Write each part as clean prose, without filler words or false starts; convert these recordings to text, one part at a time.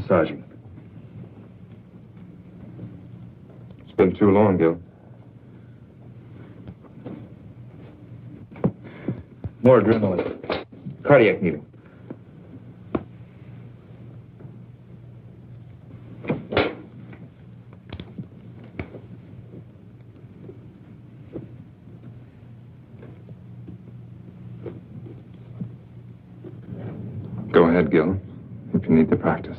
massaging. It's been too long, Gil. More adrenaline. Cardiac needle. Go ahead, Gil, if you need to practice.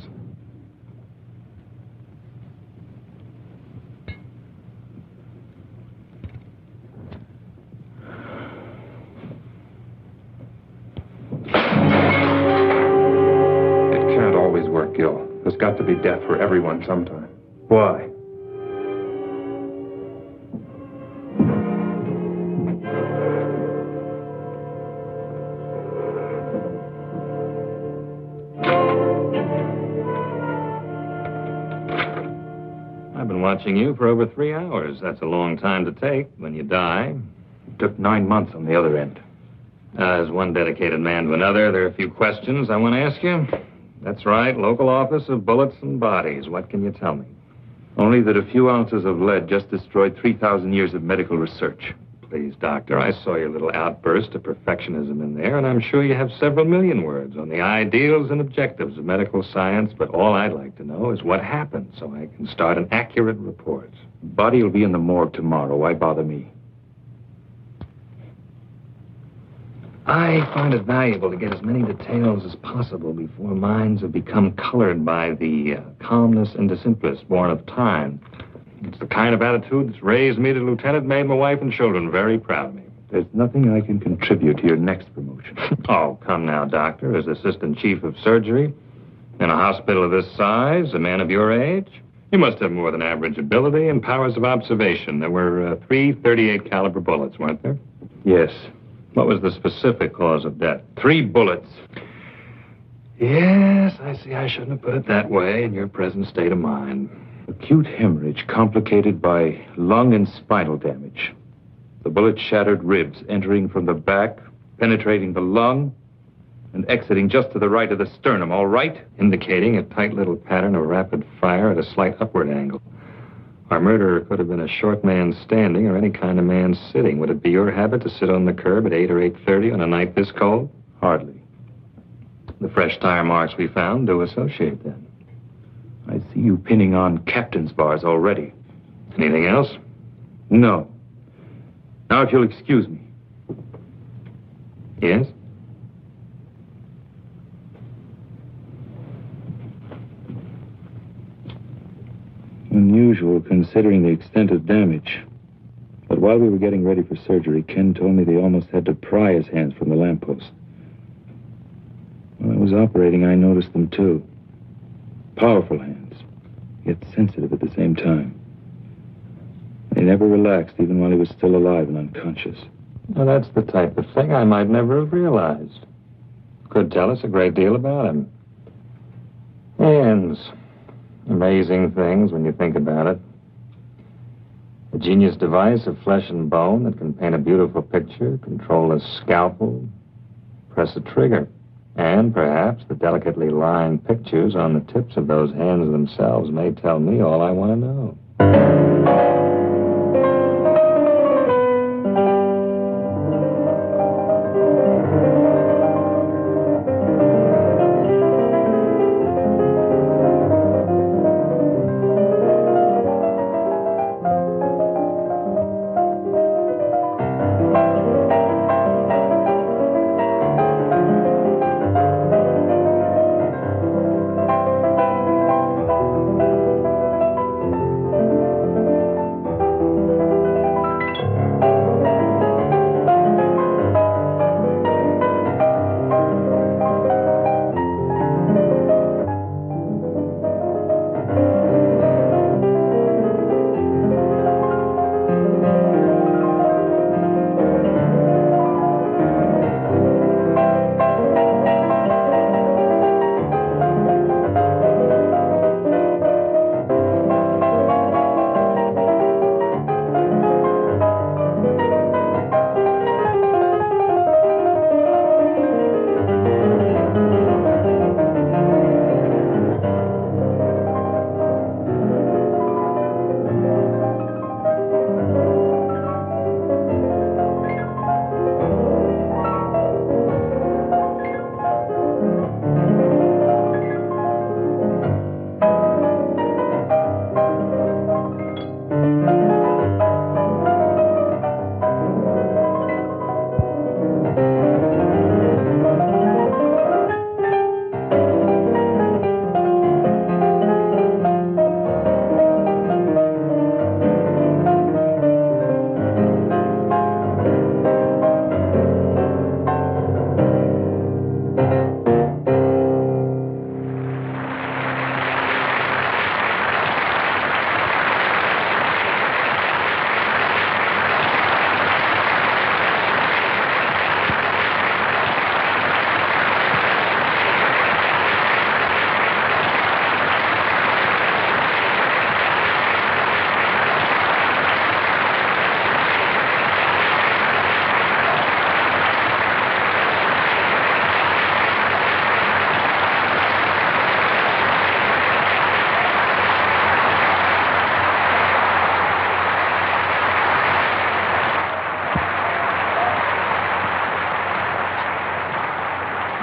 It can't always work, Gil. There's got to be death for everyone sometime. Why? Watching you for over 3 hours. That's a long time to take when you die. It took 9 months on the other end. As one dedicated man to another, there are a few questions I want to ask you. That's right, local office of bullets and bodies. What can you tell me? Only that a few ounces of lead just destroyed 3,000 years of medical research. Please, Doctor, I saw your little outburst of perfectionism in there, and I'm sure you have several million words on the ideals and objectives of medical science, but all I'd like to know is what happened so I can start an accurate report. Body will be in the morgue tomorrow. Why bother me? I find it valuable to get as many details as possible before minds have become colored by the calmness and the simplest born of time. It's the kind of attitude that's raised me to lieutenant, made my wife and children very proud of me. There's nothing I can contribute to your next promotion. Oh, come now, Doctor. As assistant chief of surgery in a hospital of this size, a man of your age, you must have more than average ability and powers of observation. There were 3 .38 caliber bullets, weren't there? Yes. What was the specific cause of death? 3 bullets. Yes, I see. I shouldn't have put it that way in your present state of mind. Acute hemorrhage complicated by lung and spinal damage. The bullet shattered ribs, entering from the back, penetrating the lung, and exiting just to the right of the sternum, all right? Indicating a tight little pattern of rapid fire at a slight upward angle. Our murderer could have been a short man standing or any kind of man sitting. Would it be your habit to sit on the curb at 8 or 8:30 on a night this cold? Hardly. The fresh tire marks we found do associate then. I see you pinning on captain's bars already. Anything else? No. Now, if you'll excuse me. Yes? Unusual, considering the extent of damage. But while we were getting ready for surgery, Ken told me they almost had to pry his hands from the lamppost. When I was operating, I noticed them, too. Powerful hands, yet sensitive at the same time. They never relaxed, even while he was still alive and unconscious. Well, that's the type of thing I might never have realized. Could tell us a great deal about him. Hands. Amazing things when you think about it. A genius device of flesh and bone that can paint a beautiful picture, control a scalpel, press a trigger. And perhaps the delicately lined pictures on the tips of those hands themselves may tell me all I want to know.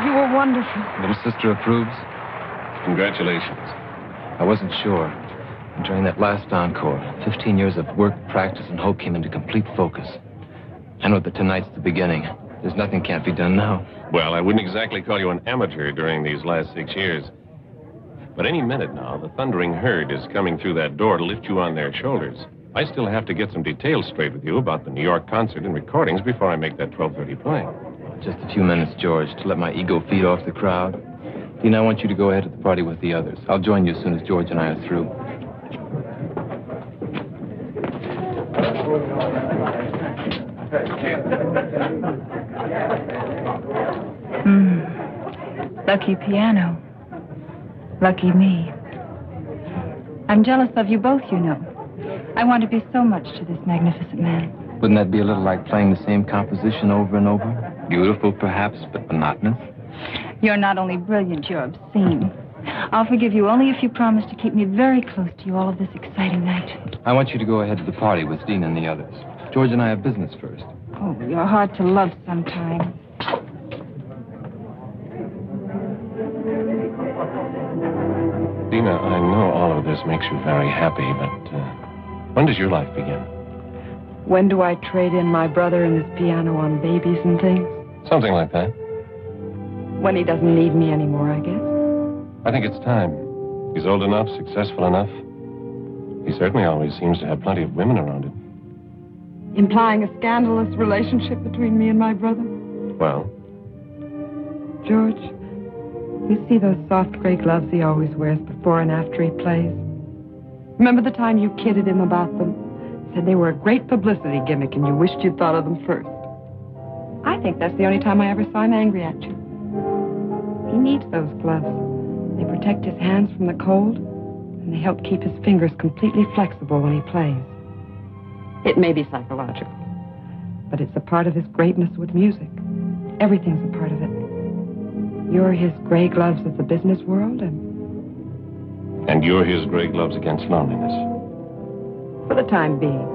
You were wonderful. Little sister approves? Congratulations. I wasn't sure. During that last encore, 15 years of work, practice, and hope came into complete focus. I know that tonight's the beginning. There's nothing can't be done now. Well, I wouldn't exactly call you an amateur during these last 6 years. But any minute now, the thundering herd is coming through that door to lift you on their shoulders. I still have to get some details straight with you about the New York concert and recordings before I make that 12:30 play. Just a few minutes, George, to let my ego feed off the crowd. Dean, I want you to go ahead to the party with the others. I'll join you as soon as George and I are through. Lucky piano. Lucky me. I'm jealous of you both, you know. I want to be so much to this magnificent man. Wouldn't that be a little like playing the same composition over and over? Beautiful, perhaps, but monotonous? You're not only brilliant, you're obscene. I'll forgive you only if you promise to keep me very close to you all of this exciting night. I want you to go ahead to the party with Dean and the others. George and I have business first. Oh, you're hard to love sometimes. Dina, I know all of this makes you very happy, but when does your life begin? When do I trade in my brother and his piano on babies and things? Something like that. When he doesn't need me anymore, I guess. I think it's time. He's old enough, successful enough. He certainly always seems to have plenty of women around him. Implying a scandalous relationship between me and my brother? Well? George, you see those soft gray gloves he always wears before and after he plays? Remember the time you kidded him about them? Said they were a great publicity gimmick and you wished you'd thought of them first. I think that's the only time I ever saw him angry at you. He needs those gloves. They protect his hands from the cold, and they help keep his fingers completely flexible when he plays. It may be psychological, but it's a part of his greatness with music. Everything's a part of it. You're his gray gloves of the business world, And you're his gray gloves against loneliness. for the time being.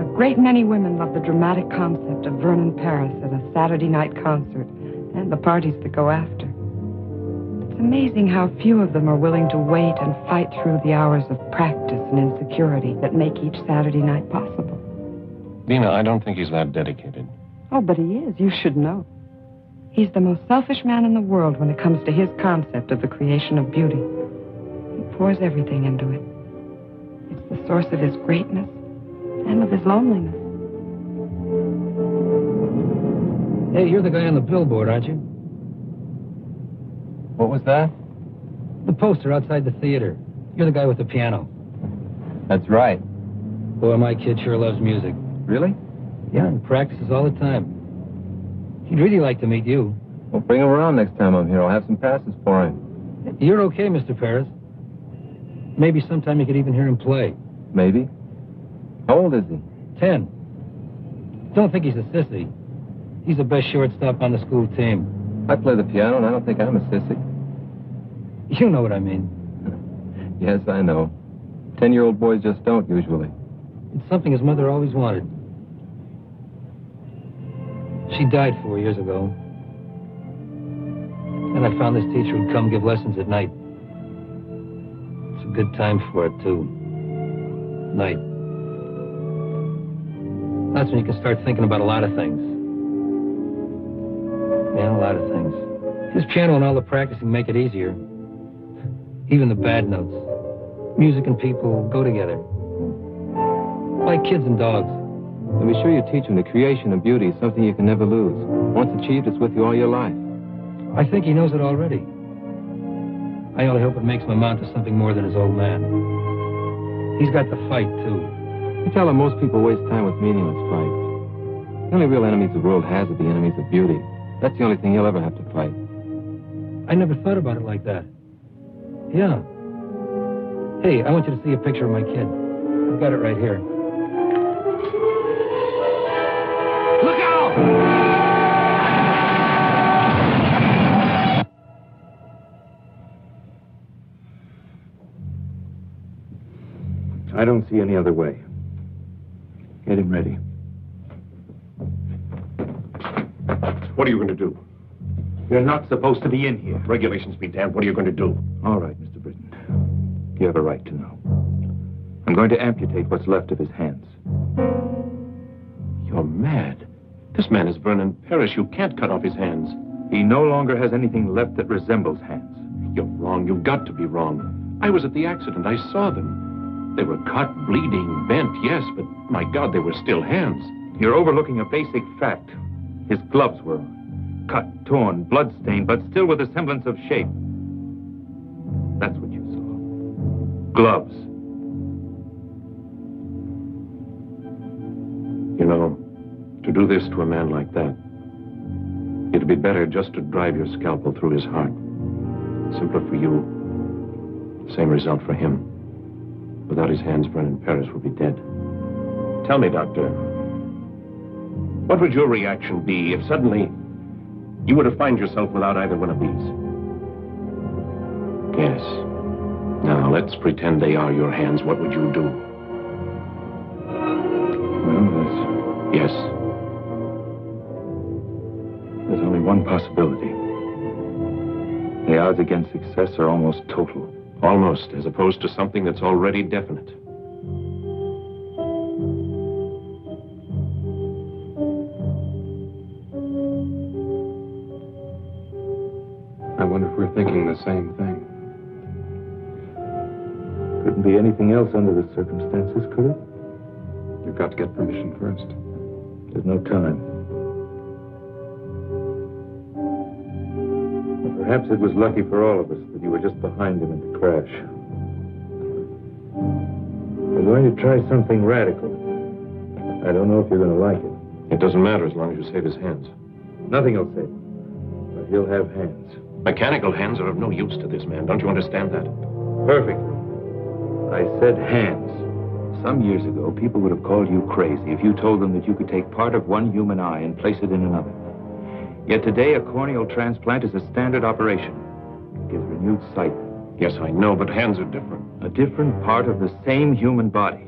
A great many women love the dramatic concept of Vernon Paris at a Saturday night concert and the parties that go after. It's amazing how few of them are willing to wait and fight through the hours of practice and insecurity that make each Saturday night possible. Dina, I don't think he's that dedicated. Oh, but he is. You should know. He's the most selfish man in the world when it comes to his concept of the creation of beauty. He pours everything into it. It's the source of his greatness and of his loneliness. Hey, you're the guy on the billboard, aren't you? What was that? The poster outside the theater. You're the guy with the piano. That's right. Boy, my kid sure loves music. Really? Yeah, and practices all the time. He'd really like to meet you. Well, bring him around next time I'm here. I'll have some passes for him. You're okay, Mr. Paris. Maybe sometime you could even hear him play. Maybe. How old is he? 10. Don't think he's a sissy. He's the best shortstop on the school team. I play the piano, and I don't think I'm a sissy. You know what I mean. Yes, I know. 10-year-old boys just don't, usually. It's something his mother always wanted. She died 4 years ago. And I found this teacher who'd come give lessons at night. It's a good time for it, too. Night. That's when you can start thinking about a lot of things. Yeah, a lot of things. His piano and all the practicing make it easier. Even the bad notes. Music and people go together. Like kids and dogs. And be sure you teach him the creation of beauty is something you can never lose. Once achieved, it's with you all your life. I think he knows it already. I only hope it makes him amount to something more than his old man. He's got the fight, too. You tell him most people waste time with meaningless fights. The only real enemies the world has are the enemies of beauty. That's the only thing he'll ever have to fight. I never thought about it like that. Yeah. Hey, I want you to see a picture of my kid. I've got it right here. Look out! I don't see any other way. Get him ready. What are you going to do? You're not supposed to be in here. Regulations be damned. What are you going to do? All right, Mr. Britton. You have a right to know. I'm going to amputate what's left of his hands. You're mad. This man is Vernon Parrish. You can't cut off his hands. He no longer has anything left that resembles hands. You're wrong. You've got to be wrong. I was at the accident. I saw them. They were cut, bleeding, bent, yes, but my God, they were still hands. You're overlooking a basic fact. His gloves were on. Cut, torn, blood-stained, but still with a semblance of shape. That's what you saw. Gloves. You know, to do this to a man like that, it'd be better just to drive your scalpel through his heart. Simpler for you, same result for him. Without his hands, Vernon Parrish would be dead. Tell me, Doctor, what would your reaction be if suddenly you were to find yourself without either one of these? Yes. Now, let's pretend they are your hands. What would you do? Well, Yes. there's only one possibility. The odds against success are almost total. Almost, as opposed to something that's already definite. I wonder if we're thinking the same thing. Couldn't be anything else under the circumstances, could it? You've got to get permission first. There's no time. Perhaps it was lucky for all of us that you were just behind him in the crash. We're going to try something radical. I don't know if you're going to like it. It doesn't matter as long as you save his hands. Nothing will save him. But he'll have hands. Mechanical hands are of no use to this man. Don't you understand that? Perfect. I said hands. Some years ago, people would have called you crazy if you told them that you could take part of one human eye and place it in another. Yet today, a corneal transplant is a standard operation. It gives renewed sight. Yes, I know, but hands are different. A different part of the same human body.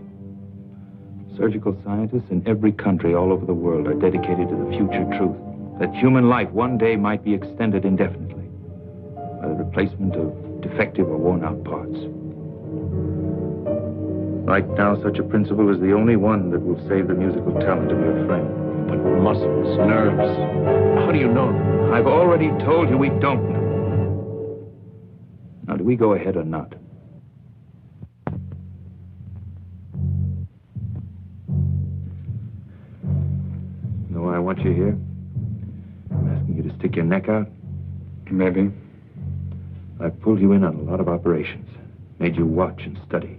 Surgical scientists in every country all over the world are dedicated to the future truth that human life one day might be extended indefinitely by the replacement of defective or worn-out parts. Right now, such a principle is the only one that will save the musical talent of your friend. But muscles, nerves, how do you know them? I've already told you we don't know. Now, do we go ahead or not? You know why I want you here? I'm asking you to stick your neck out. Maybe. I've pulled you in on a lot of operations, made you watch and study,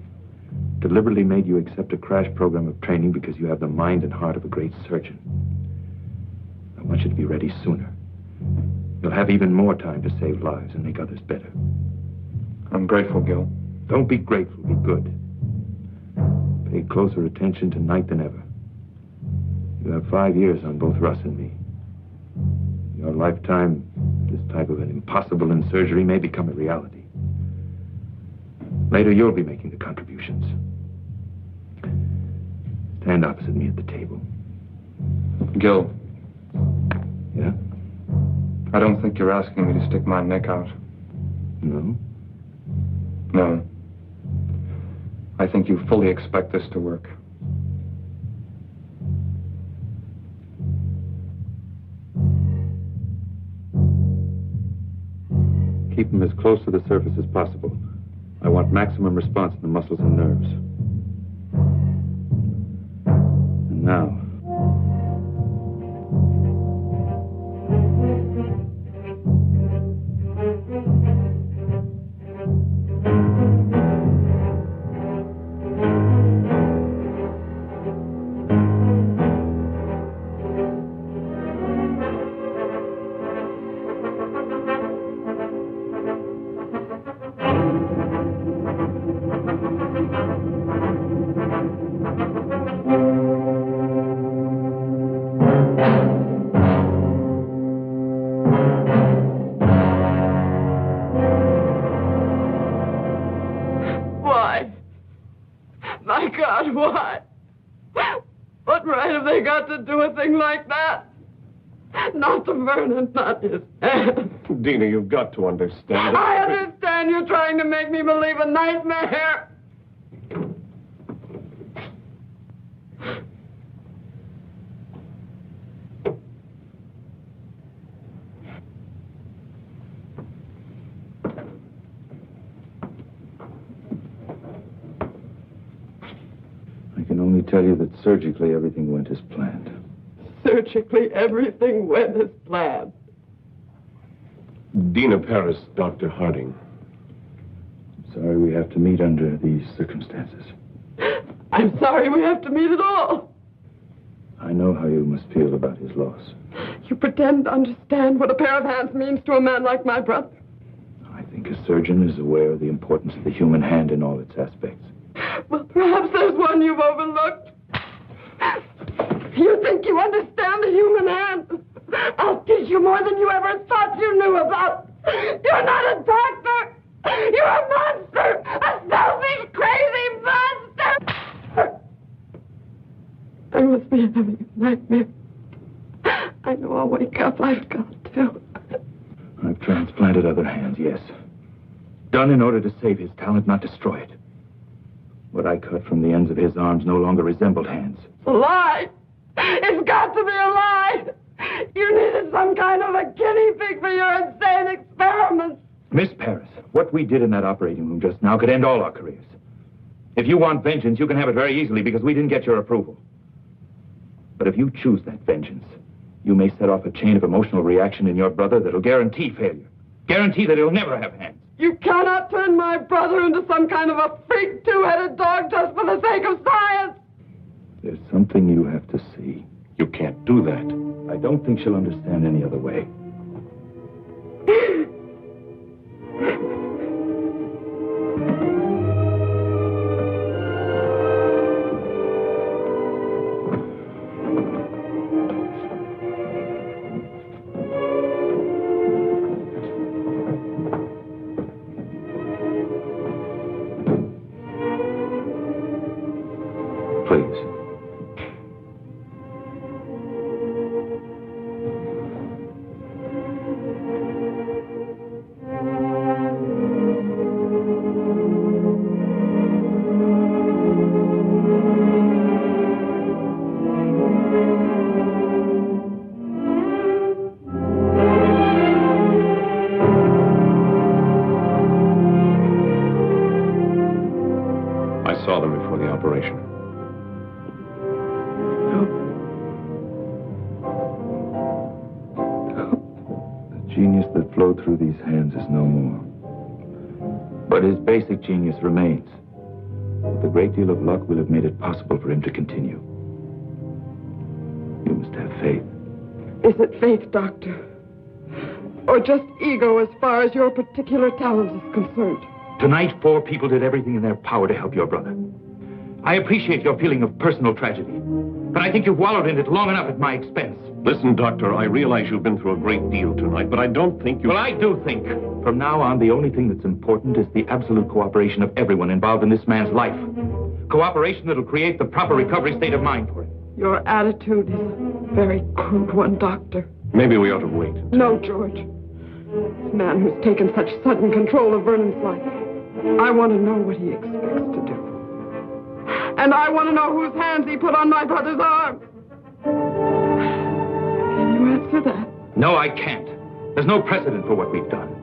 deliberately made you accept a crash program of training because you have the mind and heart of a great surgeon. I want you to be ready sooner. You'll have even more time to save lives and make others better. I'm grateful, Gil. Don't be grateful, be good. Pay closer attention tonight than ever. You have 5 years on both Russ and me. In your lifetime, this type of an impossible in surgery may become a reality. Later, you'll be making the contributions. Stand opposite me at the table. Gil, Yeah? I don't think you're asking me to stick my neck out. No? No. I think you fully expect this to work. Keep them as close to the surface as possible. I want maximum response in the muscles and nerves. And now... Why? My God, why? What right have they got to do a thing like that? not to Vernon, not his hand. Dina, you've got to understand. I understand you're trying to make me believe a nightmare. I can only tell you that surgically everything went as planned. Surgically, everything went as planned. Dina Paris, Dr. Harding. Sorry we have to meet under these circumstances. I'm sorry we have to meet at all. I know how you must feel about his loss. You pretend to understand what a pair of hands means to a man like my brother. I think a surgeon is aware of the importance of the human hand in all its aspects. Well, perhaps there's one you've overlooked. You think you understand the human hand? I'll teach you more than you ever thought you knew about. You're not a doctor. You're a monster. A selfish, crazy monster. I must be having a nightmare. I know I'll wake up. I've got to. I've transplanted other hands, yes. Done in order to save his talent, not destroy it. What I cut from the ends of his arms no longer resembled hands. It's a lie. It's got to be a lie. You needed some kind of a guinea pig for your insane experiments. Miss Paris, what we did in that operating room just now could end all our careers. If you want vengeance, you can have it very easily because we didn't get your approval. But if you choose that vengeance, you may set off a chain of emotional reaction in your brother that'll guarantee failure. Guarantee that he'll never have hands. You cannot turn my brother into some kind of a freak two-headed dog just for the sake of science. There's something you have to see. You can't do that. I don't think she'll understand any other way. Please. I saw them before the operation. The genius that flowed through these hands is no more. But his basic genius remains. With a great deal of luck, we'll have made it possible for him to continue. You must have faith. Is it faith, Doctor? Or just ego as far as your particular talent is concerned? Tonight, 4 people did everything in their power to help your brother. I appreciate your feeling of personal tragedy, but I think you've wallowed in it long enough at my expense. Listen, Doctor, I realize you've been through a great deal tonight, but I don't think you... Well, I do think. From now on, the only thing that's important is the absolute cooperation of everyone involved in this man's life. Cooperation that'll create the proper recovery state of mind for him. Your attitude is a very crude one, Doctor. Maybe we ought to wait. No, George. This man who's taken such sudden control of Vernon's life, I want to know what he expects to do. And I want to know whose hands he put on my brother's arms. Can you answer that? No, I can't. There's no precedent for what we've done.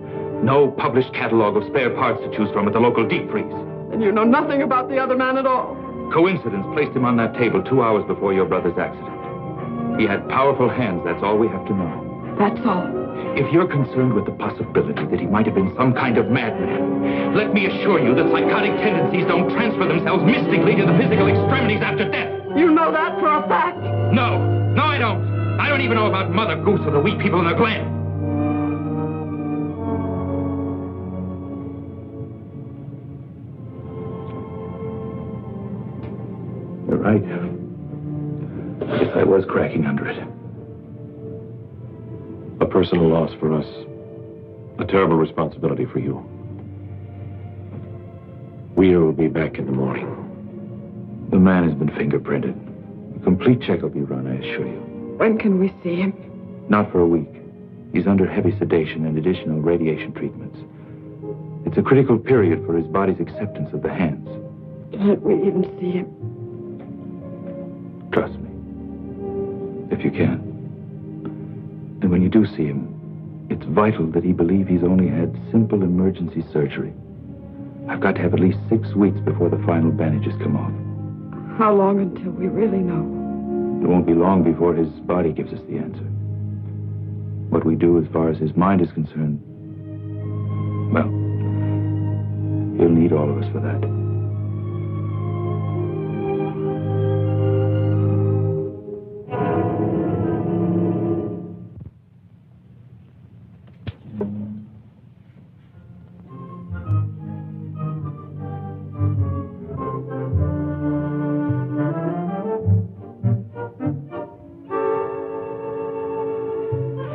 No published catalog of spare parts to choose from at the local deep freeze. And you know nothing about the other man at all. Coincidence placed him on that table 2 hours before your brother's accident. He had powerful hands, that's all we have to know. That's all. If you're concerned with the possibility that he might have been some kind of madman, let me assure you that psychotic tendencies don't transfer themselves mystically to the physical extremities after death. You know that for a fact? No, I don't. I don't even know about Mother Goose or the wee people in the Glen. You're right. I guess I was cracking under it. A personal loss for us. A terrible responsibility for you. We'll be back in the morning. The man has been fingerprinted. A complete check will be run, I assure you. When can we see him? Not for a week. He's under heavy sedation and additional radiation treatments. It's a critical period for his body's acceptance of the hands. Can't we even see him? Trust me. If you can. And when you do see him, it's vital that he believe he's only had simple emergency surgery. I've got to have at least 6 weeks before the final bandages come off. How long until we really know? It won't be long before his body gives us the answer. What we do as far as his mind is concerned, well, he'll need all of us for that.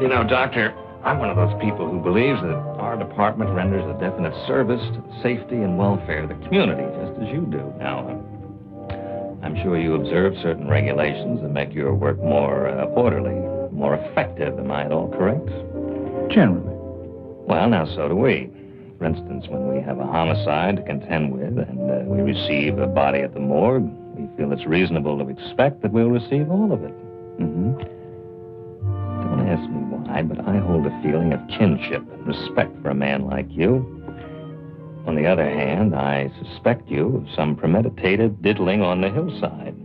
You know, Doctor, I'm one of those people who believes that our department renders a definite service to the safety and welfare of the community, just as you do. Now, I'm sure you observe certain regulations that make your work more orderly, more effective. Am I at all correct? Generally. Well, now, so do we. For instance, when we have a homicide to contend with and we receive a body at the morgue, we feel it's reasonable to expect that we'll receive all of it. Mm-hmm. Don't ask me why, but I hold a feeling of kinship and respect for a man like you. On the other hand, I suspect you of some premeditated diddling on the hillside.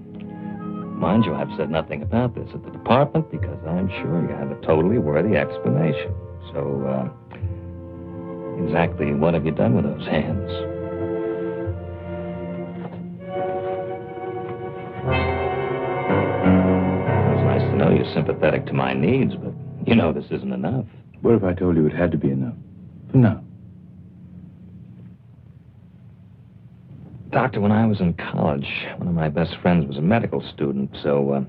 Mind you, I've said nothing about this at the department because I'm sure you have a totally worthy explanation. So, exactly what have you done with those hands? It's nice to know you're sympathetic to my needs, but you know this isn't enough. What if I told you it had to be enough? For now. Doctor, when I was in college, one of my best friends was a medical student, so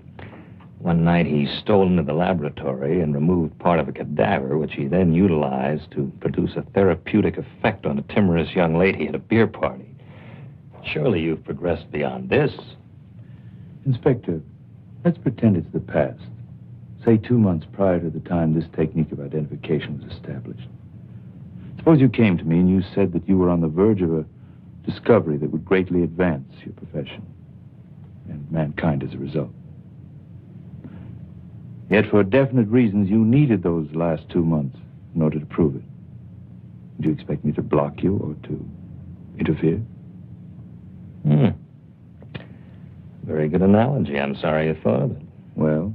one night he stole into the laboratory and removed part of a cadaver, which he then utilized to produce a therapeutic effect on a timorous young lady at a beer party. Surely you've progressed beyond this. Inspector, let's pretend it's the past. Say 2 months prior to the time this technique of identification was established. Suppose you came to me and you said that you were on the verge of a discovery that would greatly advance your profession and mankind as a result. Yet for definite reasons, you needed those last 2 months in order to prove it. Would you expect me to block you or to interfere? Very good analogy. I'm sorry you thought of it. Well?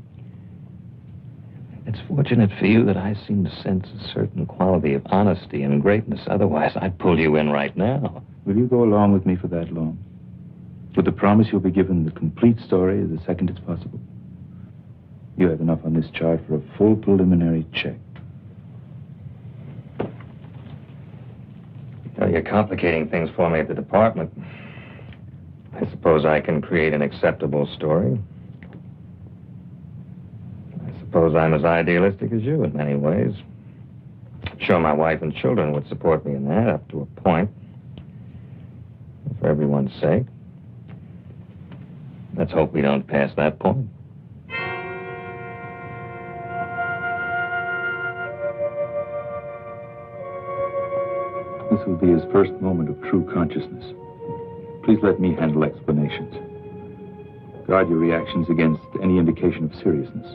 It's fortunate for you that I seem to sense a certain quality of honesty and greatness. Otherwise, I'd pull you in right now. Will you go along with me for that long? With the promise you'll be given the complete story the second it's possible? You have enough on this chart for a full preliminary check. You know, you're complicating things for me at the department. I suppose I can create an acceptable story. I suppose I'm as idealistic as you in many ways. I'm sure my wife and children would support me in that up to a point. For everyone's sake. Let's hope we don't pass that point. This will be his first moment of true consciousness. Please let me handle explanations. Guard your reactions against any indication of seriousness.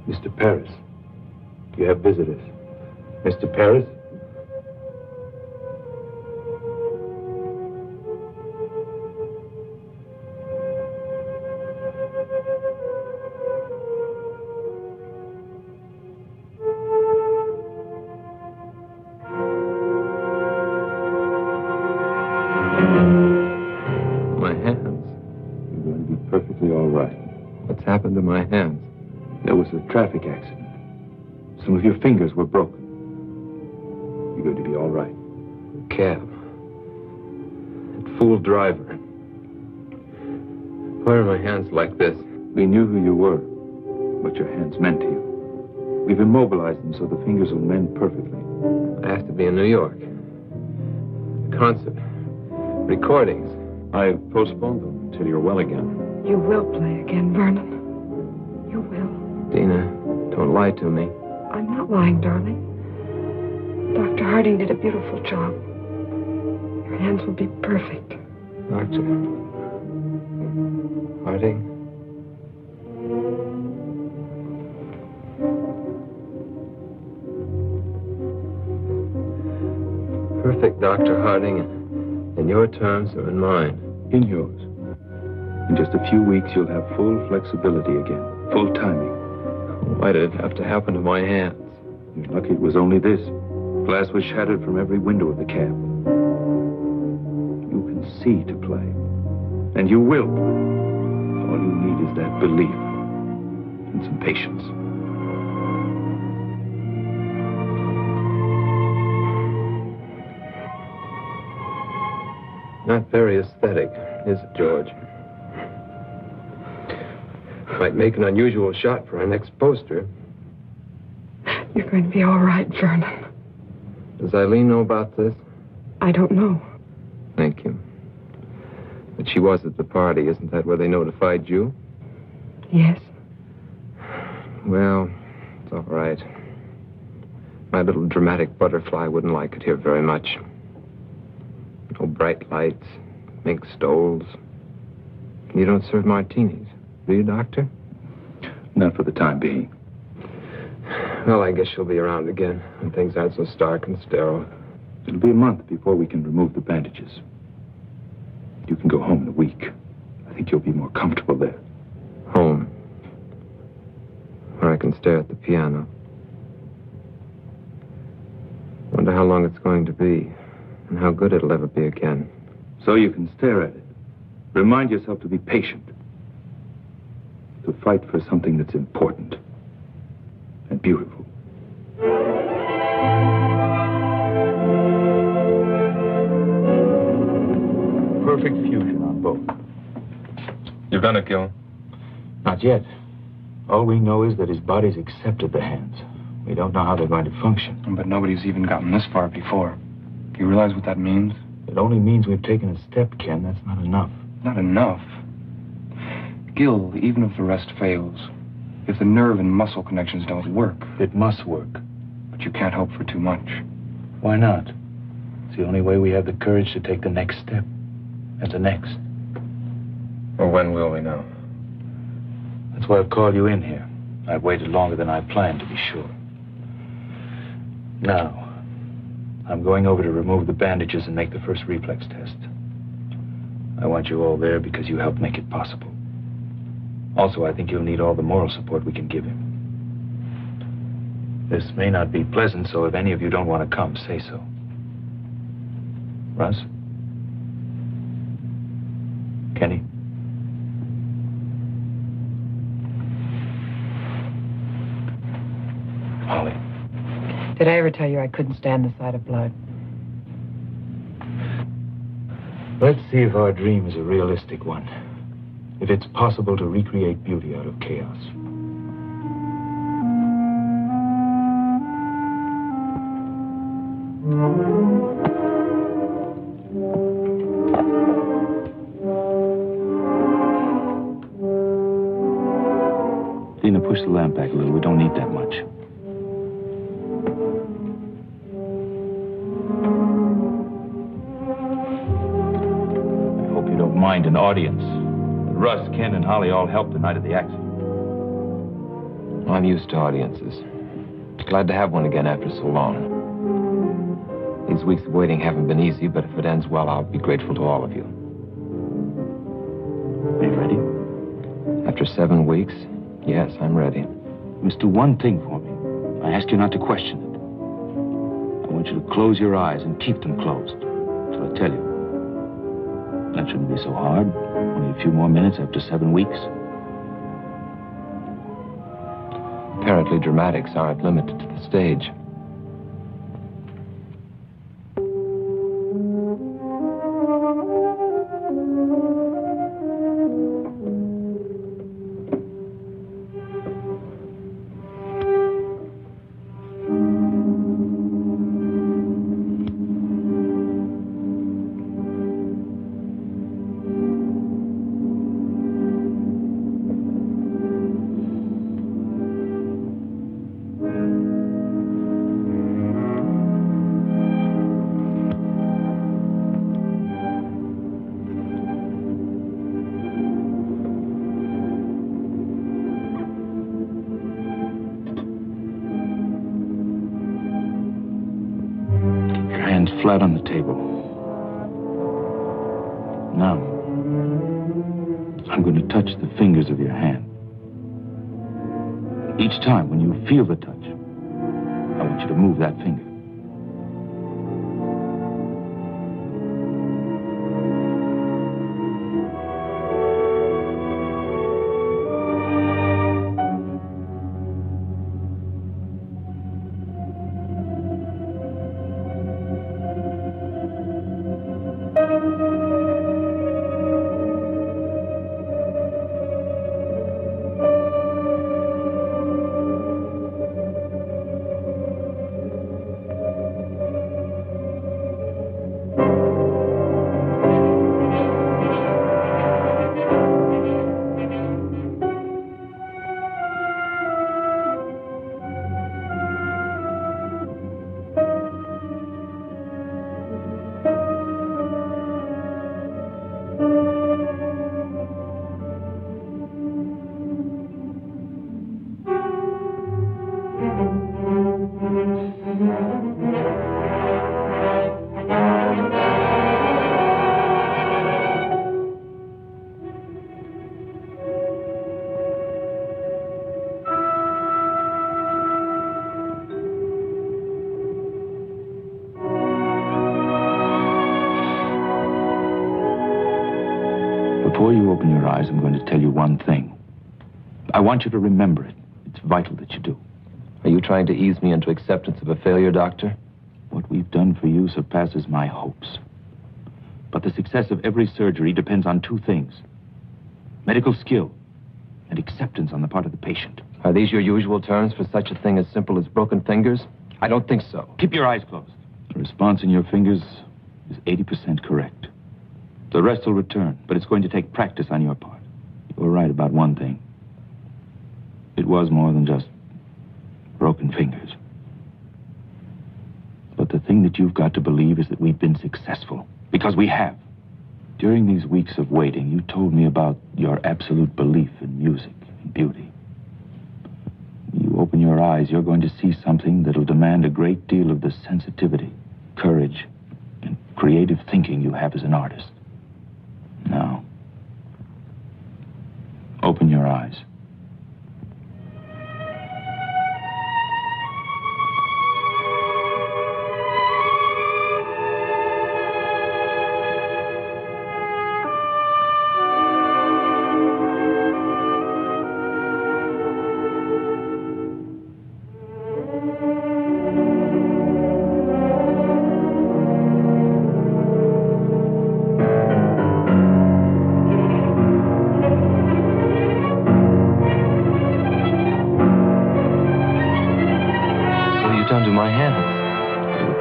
Mr. Paris, you have visitors. Mr. Paris? My hands. You're going to be perfectly all right. What's happened to my hands? There was a traffic accident. Some of your fingers were broken. You're going to be all right. Cab. That fool driver. Why are my hands like this? We knew who you were, what your hands meant to you. We've immobilized them so the fingers will mend perfectly. I have to be in New York. Concert. Recordings. I've postponed them until you're well again. You will play again, Vernon. You will. Dina, don't lie to me. I'm not lying, darling. Dr. Harding did a beautiful job. Your hands will be perfect. Doctor. Harding? Perfect, Dr. Harding. And your terms are in mine. In yours. In just a few weeks, you'll have full flexibility again, full timing. Why did it have to happen to my hands? You're lucky it was only this. Glass was shattered from every window of the cab. You can see to play. And you will. All you need is that belief and some patience. Not very aesthetic, is it, George? Might make an unusual shot for our next poster. You're going to be all right, Vernon. Does Eileen know about this? I don't know. Thank you. But she was at the party. Isn't that where they notified you? Yes. Well, it's all right. My little dramatic butterfly wouldn't like it here very much. No bright lights, mink stoles. You don't serve martinis, do you, Doctor? Not for the time being. Well, I guess she'll be around again when things aren't so stark and sterile. It'll be a month before we can remove the bandages. You can go home in a week. I think you'll be more comfortable there. Home. Where I can stare at the piano. Wonder how long it's going to be. And how good it'll ever be again. So you can stare at it. Remind yourself to be patient. To fight for something that's important and beautiful. Perfect fusion on both. You've done it, Gil. Not yet. All we know is that his body's accepted the hands. We don't know how they're going to function. But nobody's even gotten this far before. Do you realize what that means? It only means we've taken a step, Ken. That's not enough. Not enough. Gil, even if the rest fails, if the nerve and muscle connections don't work... It must work. But you can't hope for too much. Why not? It's the only way we have the courage to take the next step. And the next. Well, when will we know? That's why I've called you in here. I've waited longer than I planned, to be sure. Now, I'm going over to remove the bandages and make the first reflex test. I want you all there because you helped make it possible. Also, I think you'll need all the moral support we can give him. This may not be pleasant, so if any of you don't want to come, say so. Russ? Kenny? Holly? Did I ever tell you I couldn't stand the sight of blood? Let's see if our dream is a realistic one. If it's possible to recreate beauty out of chaos. Dina, push the lamp back a little. We don't need that much. I hope you don't mind an audience. Russ, Ken, and Holly all helped the night of the accident. I'm used to audiences. Glad to have one again after so long. These weeks of waiting haven't been easy, but if it ends well, I'll be grateful to all of you. Are you ready? After 7 weeks, yes, I'm ready. You must do one thing for me. I ask you not to question it. I want you to close your eyes and keep them closed. So I tell you. That shouldn't be so hard. Only a few more minutes after 7 weeks. Apparently, dramatics aren't limited to the stage. flat on the table. Now, I'm going to touch the fingers of your hand. Each time when you feel the touch, I want you to move that finger. Before you open your eyes, I'm going to tell you one thing. I want you to remember it. It's vital that you do. Are you trying to ease me into acceptance of a failure, Doctor? What we've done for you surpasses my hopes. But the success of every surgery depends on two things: medical skill and acceptance on the part of the patient. Are these your usual terms for such a thing as simple as broken fingers? I don't think so. Keep your eyes closed. The response in your fingers is 80% correct. The rest will return, but it's going to take practice on your part. You were right about one thing. It was more than just broken fingers. But the thing that you've got to believe is that we've been successful. Because we have. During these weeks of waiting, you told me about your absolute belief in music and beauty. When you open your eyes, you're going to see something that'll demand a great deal of the sensitivity, courage, and creative thinking you have as an artist. Now, open your eyes.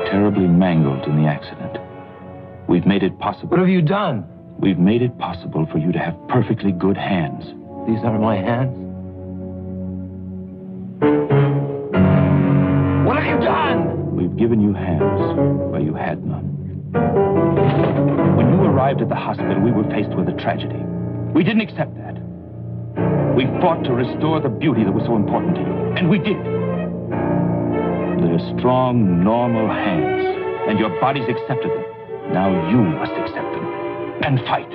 Terribly mangled in the accident. We've made it possible. What have you done? We've made it possible for you to have perfectly good hands. These aren't my hands. What have you done? We've given you hands where you had none. When you arrived at the hospital, we were faced with a tragedy. We didn't accept that. We fought to restore the beauty that was so important to you. And we did. They're strong, normal hands, and your body's accepted them. Now you must accept them and fight.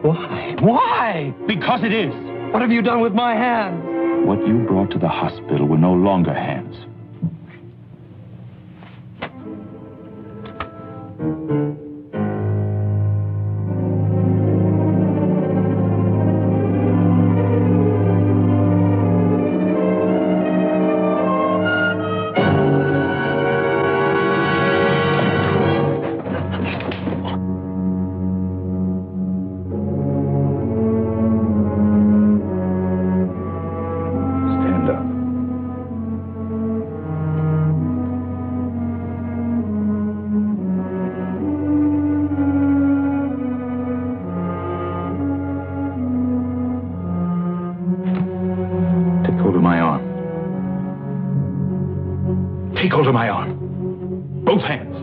Why? Why? Because it is. What have you done with my hands? What you brought to the hospital were no longer hands. Take hold of my arm. Both hands.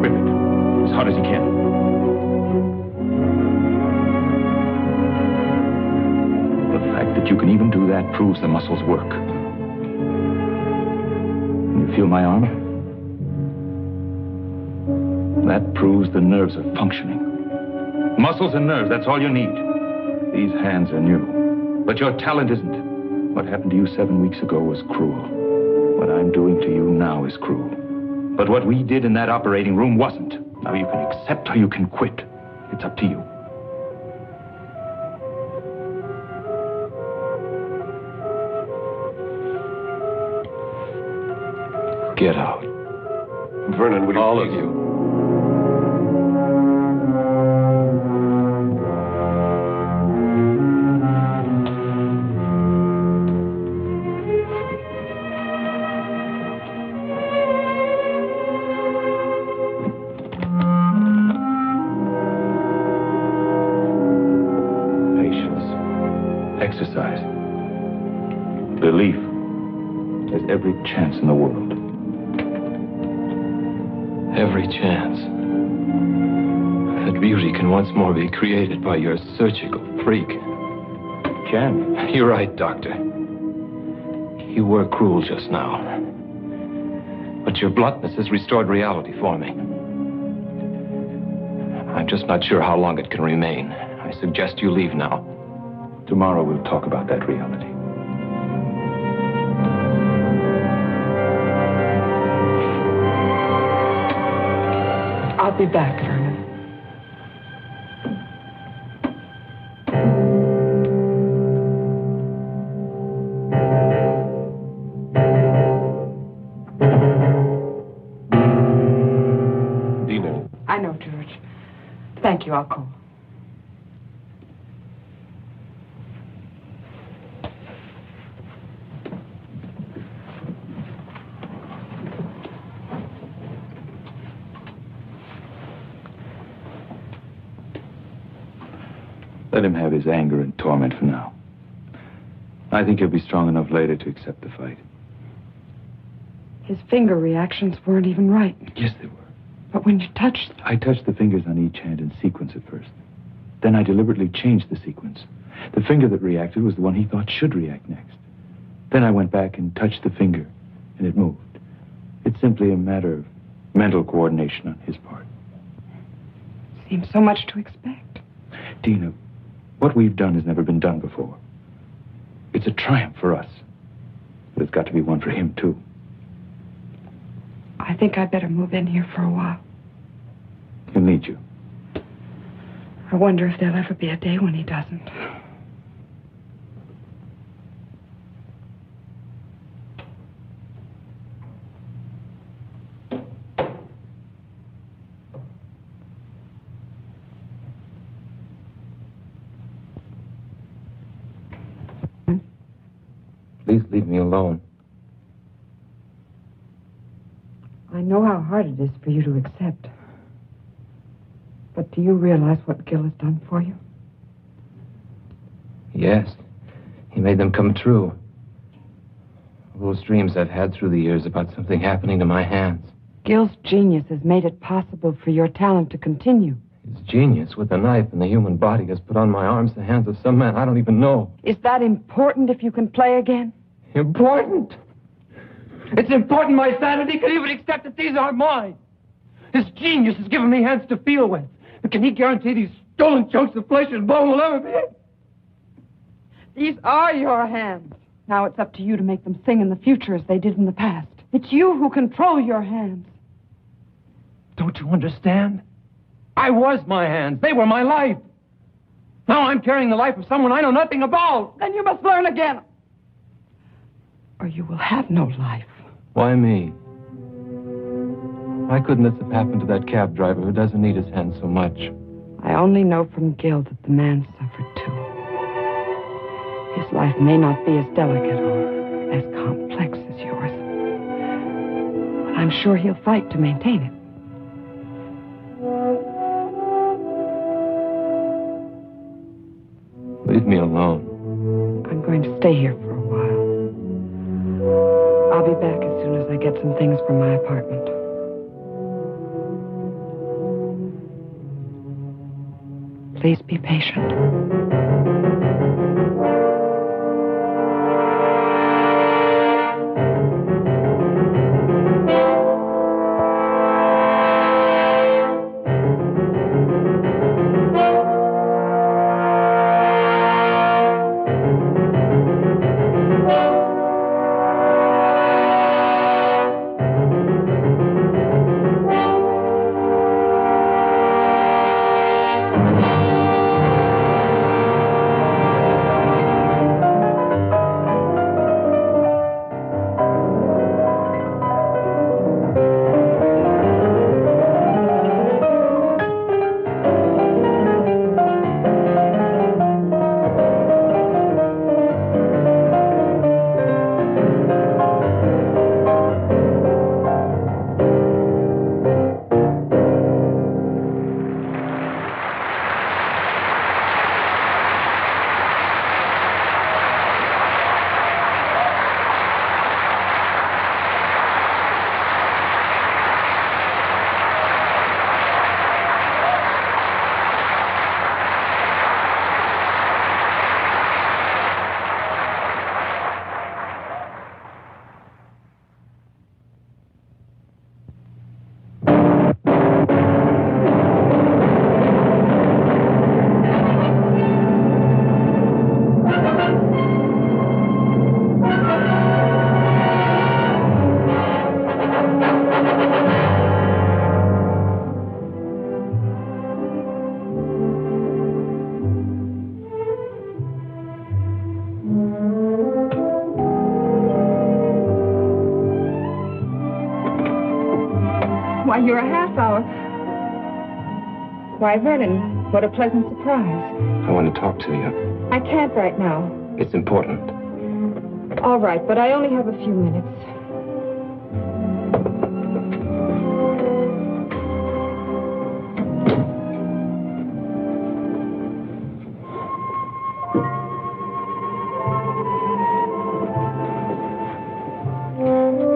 Grip it as hard as you can. That proves the muscles work. Can you feel my arm? That proves the nerves are functioning. Muscles and nerves, that's all you need. These hands are new. But your talent isn't. What happened to you 7 weeks ago was cruel. What I'm doing to you now is cruel. But what we did in that operating room wasn't. Now you can accept or you can quit. It's up to you. Get out. Vernon, would you All please? of you. Exercise. Belief. There's every chance in the world. Every chance that beauty can once more be created by your surgical freak. Can. You're right, Doctor. You were cruel just now. But your bluntness has restored reality for me. I'm just not sure how long it can remain. I suggest you leave now. Tomorrow we'll talk about that reality. I'll be back, Vernon. Dina. I know, George. Thank you, I'll call. Let him have his anger and torment for now. I think he'll be strong enough later to accept the fight. His finger reactions weren't even right. Yes, they were. But when you touched them... I touched the fingers on each hand in sequence at first. Then I deliberately changed the sequence. The finger that reacted was the one he thought should react next. Then I went back and touched the finger, and it moved. It's simply a matter of mental coordination on his part. Seems so much to expect. Dina, what we've done has never been done before. It's a triumph for us. But it's got to be one for him, too. I think I'd better move in here for a while. He'll need you. I wonder if there'll ever be a day when he doesn't. Please leave me alone. I know how hard it is for you to accept. But do you realize what Gil has done for you? Yes. He made them come true. Those dreams I've had through the years about something happening to my hands. Gil's genius has made it possible for your talent to continue. His genius with the knife in the human body has put on my arms the hands of some man I don't even know. Is that important if you can play again? Important? It's important my sanity could even accept that these aren't mine. His genius has given me hands to feel with. But can he guarantee these stolen chunks of flesh and bone will ever be? These are your hands. Now it's up to you to make them sing in the future as they did in the past. It's you who control your hands. Don't you understand? I was my hands. They were my life. Now I'm carrying the life of someone I know nothing about. Then you must learn again. Or you will have no life. Why me? Why couldn't this have happened to that cab driver who doesn't need his hands so much? I only know from Gil that the man suffered too. His life may not be as delicate or as complex as yours. But I'm sure he'll fight to maintain it. Leave me alone. I'm going to stay here for a while. I'll be back as soon as I get some things from my apartment. Please be patient. Why, you're a half hour. Why, Vernon, what a pleasant surprise. I want to talk to you. I can't right now. It's important. All right, but I only have a few minutes.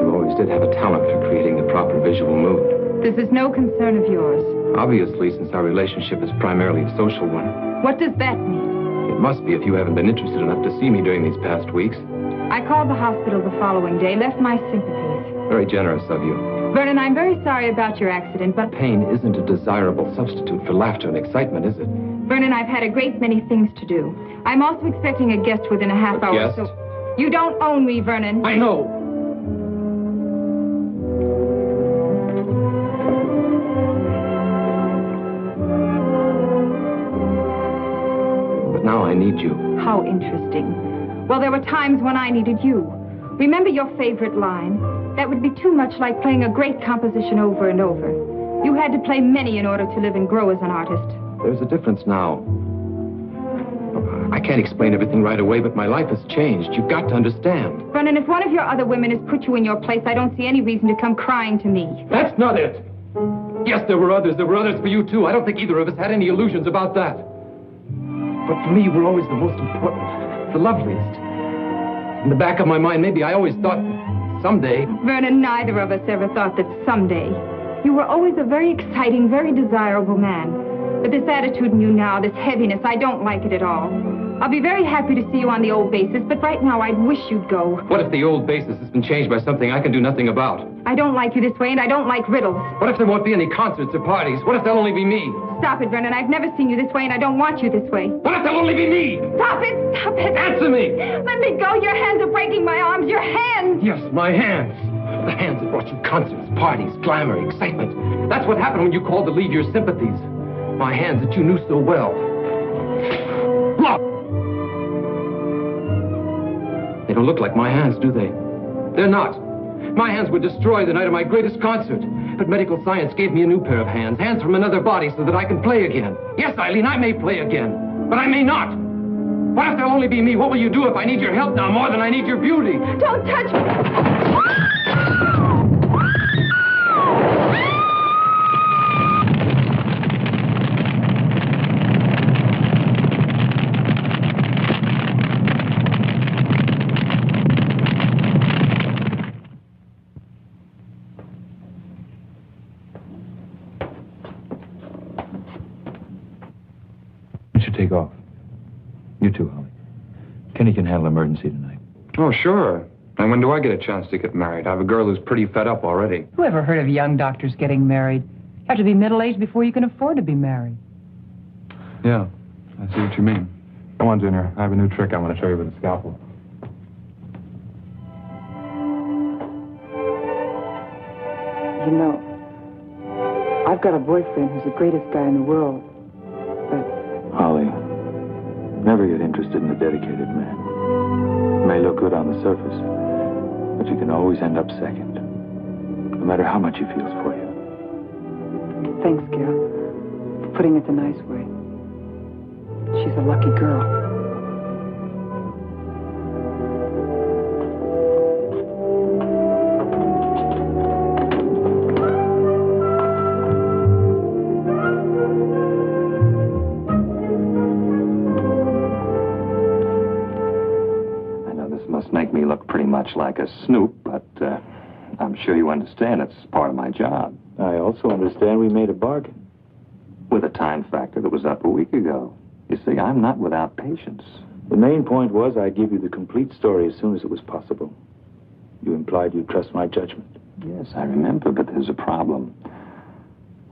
You always did have a talent for creating the proper visual mood. This is no concern of yours. Obviously, since our relationship is primarily a social one. What does that mean? It must be if you haven't been interested enough to see me during these past weeks. I called the hospital the following day, left my sympathies. Very generous of you. Vernon, I'm very sorry about your accident, but... Pain isn't a desirable substitute for laughter and excitement, is it? Vernon, I've had a great many things to do. I'm also expecting a guest within a half hour. Guest? So you don't own me, Vernon. I know. But now I need you. How interesting. Well, there were times when I needed you. Remember your favorite line? That would be too much like playing a great composition over and over. You had to play many in order to live and grow as an artist. There's a difference now. I can't explain everything right away, but my life has changed. You've got to understand. Vernon, if one of your other women has put you in your place, I don't see any reason to come crying to me. That's not it. Yes, there were others. There were others for you, too. I don't think either of us had any illusions about that. But for me, you were always the most important, the loveliest. In the back of my mind, maybe I always thought someday... Vernon, neither of us ever thought that someday. You were always a very exciting, very desirable man. But this attitude in you now, this heaviness, I don't like it at all. I'll be very happy to see you on the old basis, but right now I'd wish you'd go. What if the old basis has been changed by something I can do nothing about? I don't like you this way, and I don't like riddles. What if there won't be any concerts or parties? What if there'll only be me? Stop it, Vernon. I've never seen you this way, and I don't want you this way. What if there'll only be me? Stop it! Stop it! Answer me! Let me go! Your hands are breaking my arms! Your hands! Yes, my hands. The hands that brought you concerts, parties, glamour, excitement. That's what happened when you called to leave your sympathies. My hands that you knew so well. Look! They don't look like my hands, do they? They're not. My hands were destroyed the night of my greatest concert. But medical science gave me a new pair of hands. Hands from another body so that I can play again. Yes, Eileen, I may play again. But I may not. What if there'll only be me? What will you do if I need your help now more than I need your beauty? Don't touch me! Take off. You too, Holly. Kenny can handle emergency tonight. Oh, sure. And when do I get a chance to get married? I have a girl who's pretty fed up already. Who ever heard of young doctors getting married? You have to be middle-aged before you can afford to be married. Yeah, I see what you mean. Come on, Junior. I have a new trick I want to show you with a scalpel. You know, I've got a boyfriend who's the greatest guy in the world. Holly, never get interested in a dedicated man. It may look good on the surface, but you can always end up second, no matter how much he feels for you. Thanks, Gail, for putting it the nice way. She's a lucky girl. Much like a snoop, but I'm sure you understand it's part of my job. I also understand we made a bargain. With a time factor that was up a week ago. You see, I'm not without patience. The main point was I'd give you the complete story as soon as it was possible. You implied you'd trust my judgment. Yes, I remember, but there's a problem.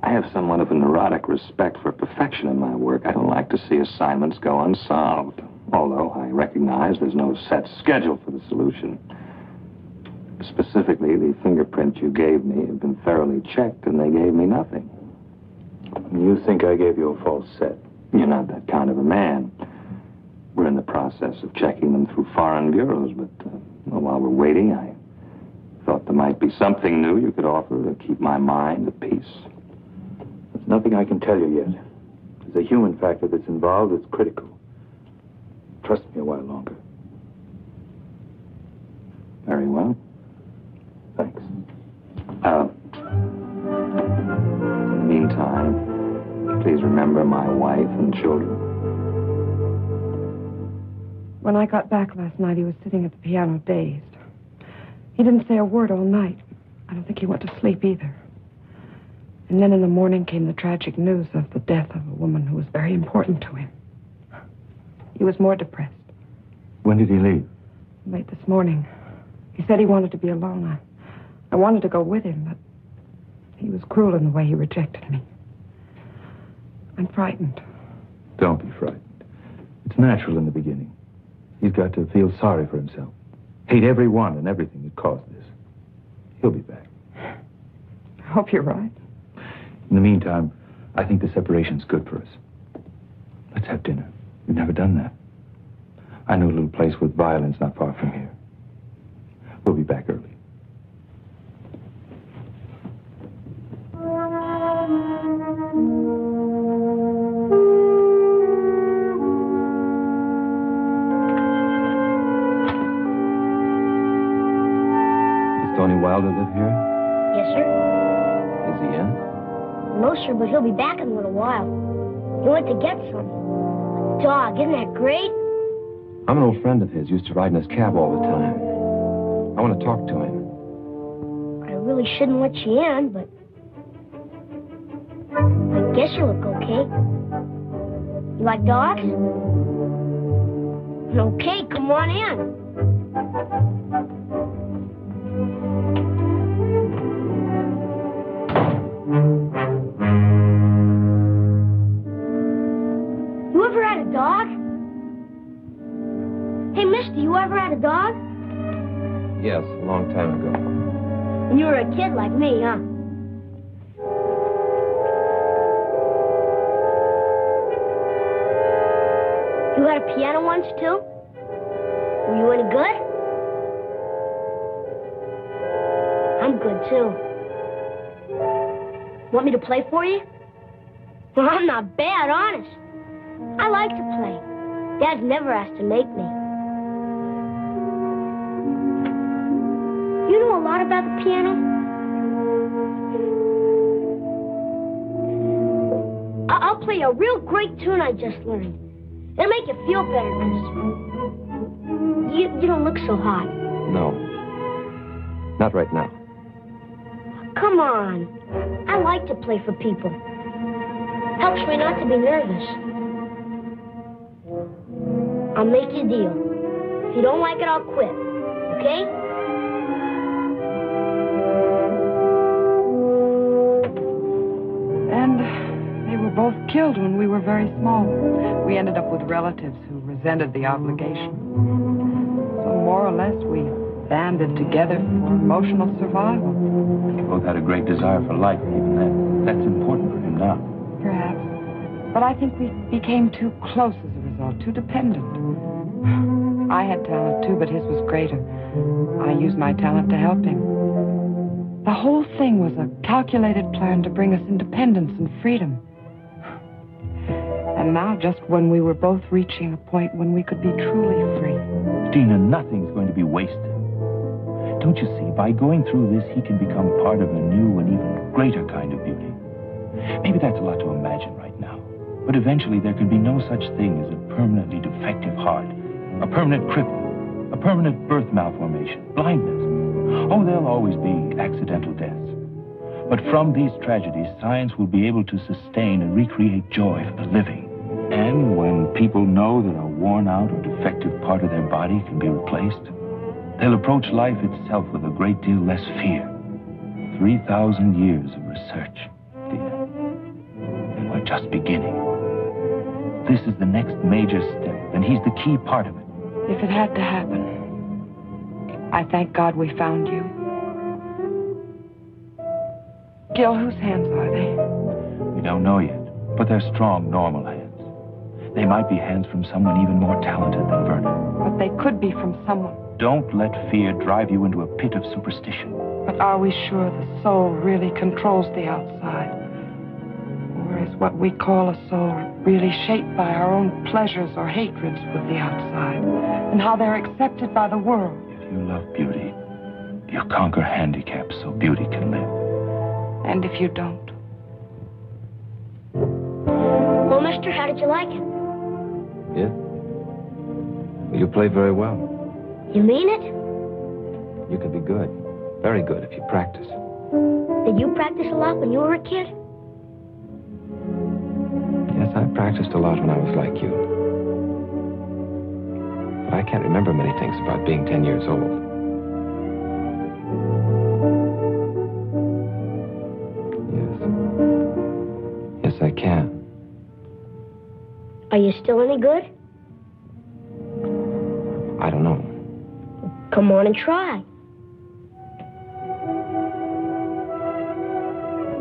I have somewhat of a neurotic respect for perfection in my work. I don't like to see assignments go unsolved. Although I recognize there's no set schedule for the solution. Specifically, the fingerprints you gave me have been thoroughly checked, and they gave me nothing. You think I gave you a false set? You're not that kind of a man. We're in the process of checking them through foreign bureaus, but while we're waiting, I Thought there might be something new you could offer to keep my mind at peace. There's nothing I can tell you yet. There's a human factor that's involved that's critical. Trust me a while longer. Very well. Thanks. In the meantime, please remember my wife and children. When I got back last night, he was sitting at the piano dazed. He didn't say a word all night. I don't think he went to sleep either. And then in the morning came the tragic news of the death of a woman who was very important to him. He was more depressed. When did he leave? Late this morning. He said he wanted to be alone. I wanted to go with him, but he was cruel in the way he rejected me. I'm frightened. Don't be frightened. It's natural in the beginning. He's got to feel sorry for himself. Hate everyone and everything that caused this. He'll be back. I hope you're right. In the meantime, I think the separation's good for us. Let's have dinner. We've never done that. I know a little place with violins not far from here. We'll be back early. Does Tony Wilder live here? Yes, sir. Is he in? No, sir, but he'll be back in a little while. He went to get some. A dog, isn't that great? I'm an old friend of his. Used to ride in his cab all the time. I want to talk to him. I really shouldn't let you in, but I guess you look okay. You like dogs? Okay, come on in. You ever had a dog? Hey, mister, you ever had a dog? Yes, a long time ago. When you were a kid like me, huh? You had a piano once, too? Were you any good? I'm good, too. Want me to play for you? Well, I'm not bad, honest. I like to play. Dad's never asked to make me. You know a lot about the piano? I'll play a real great tune I just learned. It'll make you feel better, because you don't look so hot. No. Not right now. Come on. I like to play for people. Helps me not to be nervous. I'll make you a deal. If you don't like it, I'll quit. Okay? And they were both killed when we were very small. We ended up with relatives who resented the obligation. So more or less, we banded together for emotional survival. You both had a great desire for life, even then. That's important for him now. Perhaps. But I think we became too close as a result, too dependent. I had talent, too, but his was greater. I used my talent to help him. The whole thing was a calculated plan to bring us independence and freedom. And now, just when we were both reaching a point when we could be truly free. Dina, nothing's going to be wasted. Don't you see, by going through this, he can become part of a new and even greater kind of beauty. Maybe that's a lot to imagine right now. But eventually there can be no such thing as a permanently defective heart, a permanent cripple, a permanent birth malformation, blindness. Oh, there'll always be accidental deaths. But from these tragedies, science will be able to sustain and recreate joy for the living. And when people know that a worn-out or defective part of their body can be replaced, they'll approach life itself with a great deal less fear. 3,000 years of research, Dina. And we're just beginning. This is the next major step, and he's the key part of it. If it had to happen, I thank God we found you. Gil, whose hands are they? We don't know yet, but they're strong, normal hands. They might be hands from someone even more talented than Vernon. But they could be from someone. Don't let fear drive you into a pit of superstition. But are we sure the soul really controls the outside? Or is what we call a soul really shaped by our own pleasures or hatreds with the outside? And how they're accepted by the world? If you love beauty, you conquer handicaps so beauty can live. And if you don't? Well, mister, how did you like it? Yeah? You play very well. You mean it? You can be good. Very good if you practice. Did you practice a lot when you were a kid? Yes, I practiced a lot when I was like you. But I can't remember many things about being 10 years old. Yes. Yes, I can. Are you still any good? I don't know. Come on and try.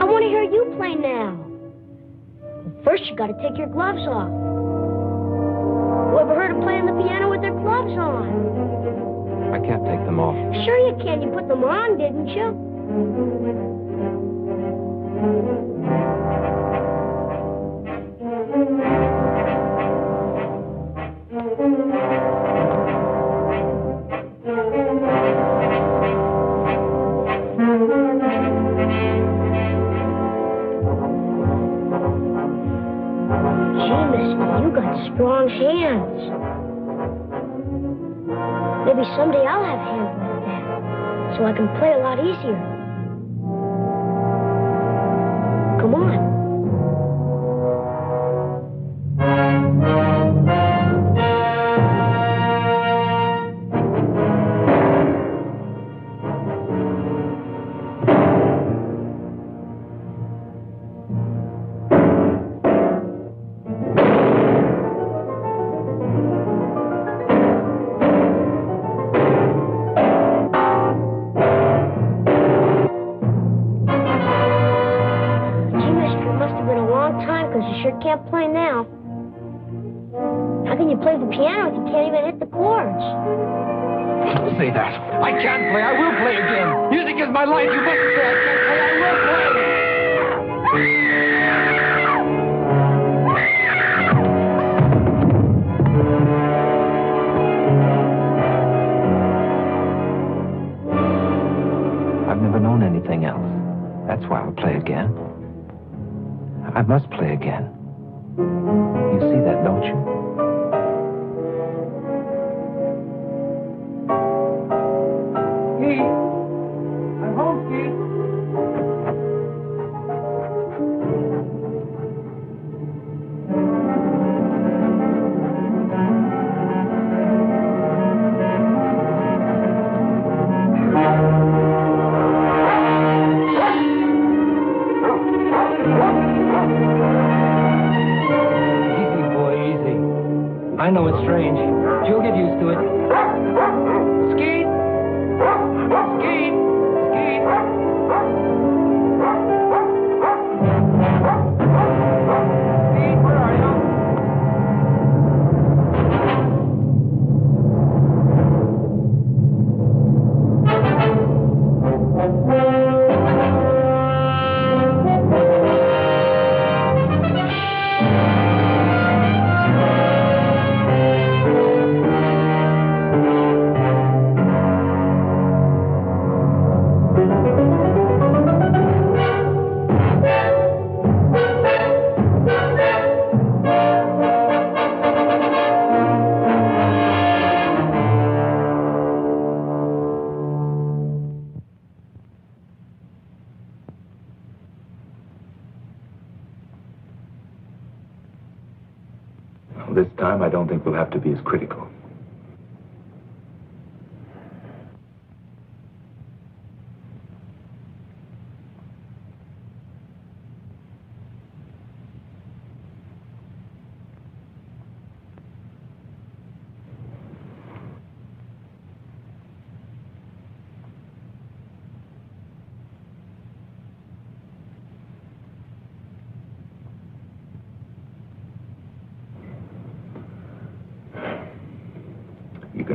I want to hear you play now. First, you got to take your gloves off. Who ever heard of playing the piano with their gloves on? I can't take them off. Sure you can. You put them on, didn't you? Strong hands. Maybe someday I'll have hands like that, so I can play a lot easier. Come on. Can't play now. How can you play the piano if you can't even hit the chords? Don't say that. I can't play. I will play again. Music is my life. You mustn't say I can't play. I will play. I've never known anything else. That's why I'll play again. I must play again. You see that, don't you? Keith! I'm home, Keith! I know it's strange. You'll get used to it. Skeet! Skeet! Skeet! Skeet, where are you? This time, I don't think we'll have to be as critical.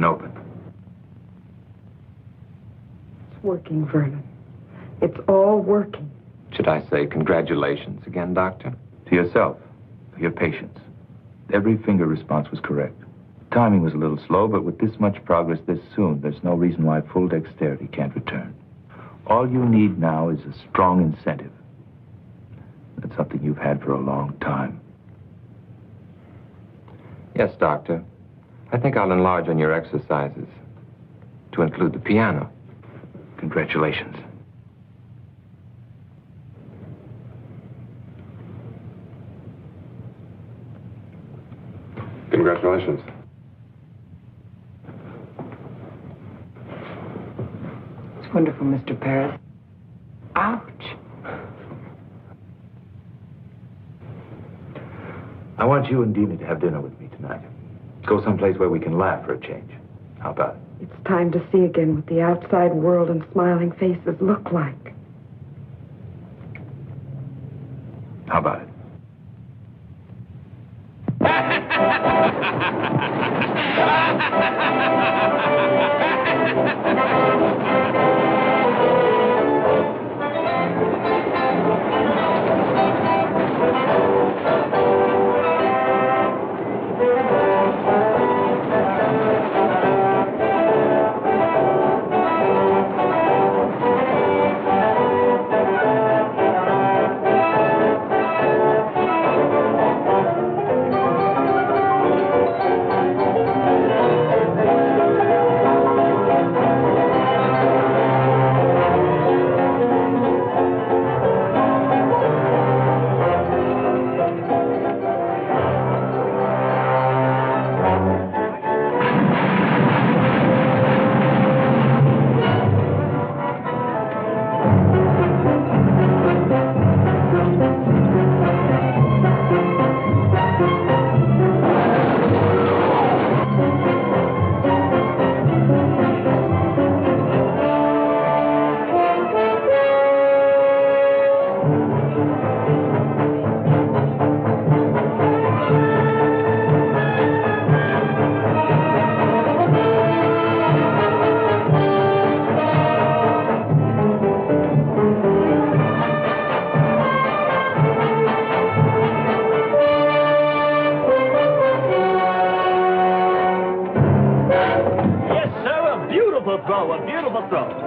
been open. It's working, Vernon. It's all working. Should I say congratulations again, Doctor? To yourself, for your patience. Every finger response was correct. Timing was a little slow, but with this much progress this soon, there's no reason why full dexterity can't return. All you need now is a strong incentive. That's something you've had for a long time. Yes, Doctor. I think I'll enlarge on your exercises to include the piano. Congratulations. Congratulations. It's wonderful, Mr. Paris. Ouch. I want you and Dina to have dinner with me tonight. Go someplace where we can laugh for a change. How about it? It's time to see again what the outside world and smiling faces look like. How about it?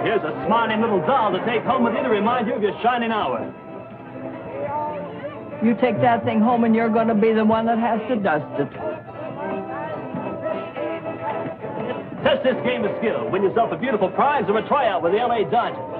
Here's a smarting little doll to take home with you to remind you of your shining hour. You take that thing home and you're going to be the one that has to dust it. Test this game of skill. Win yourself a beautiful prize or a tryout with the L.A. Dodgers.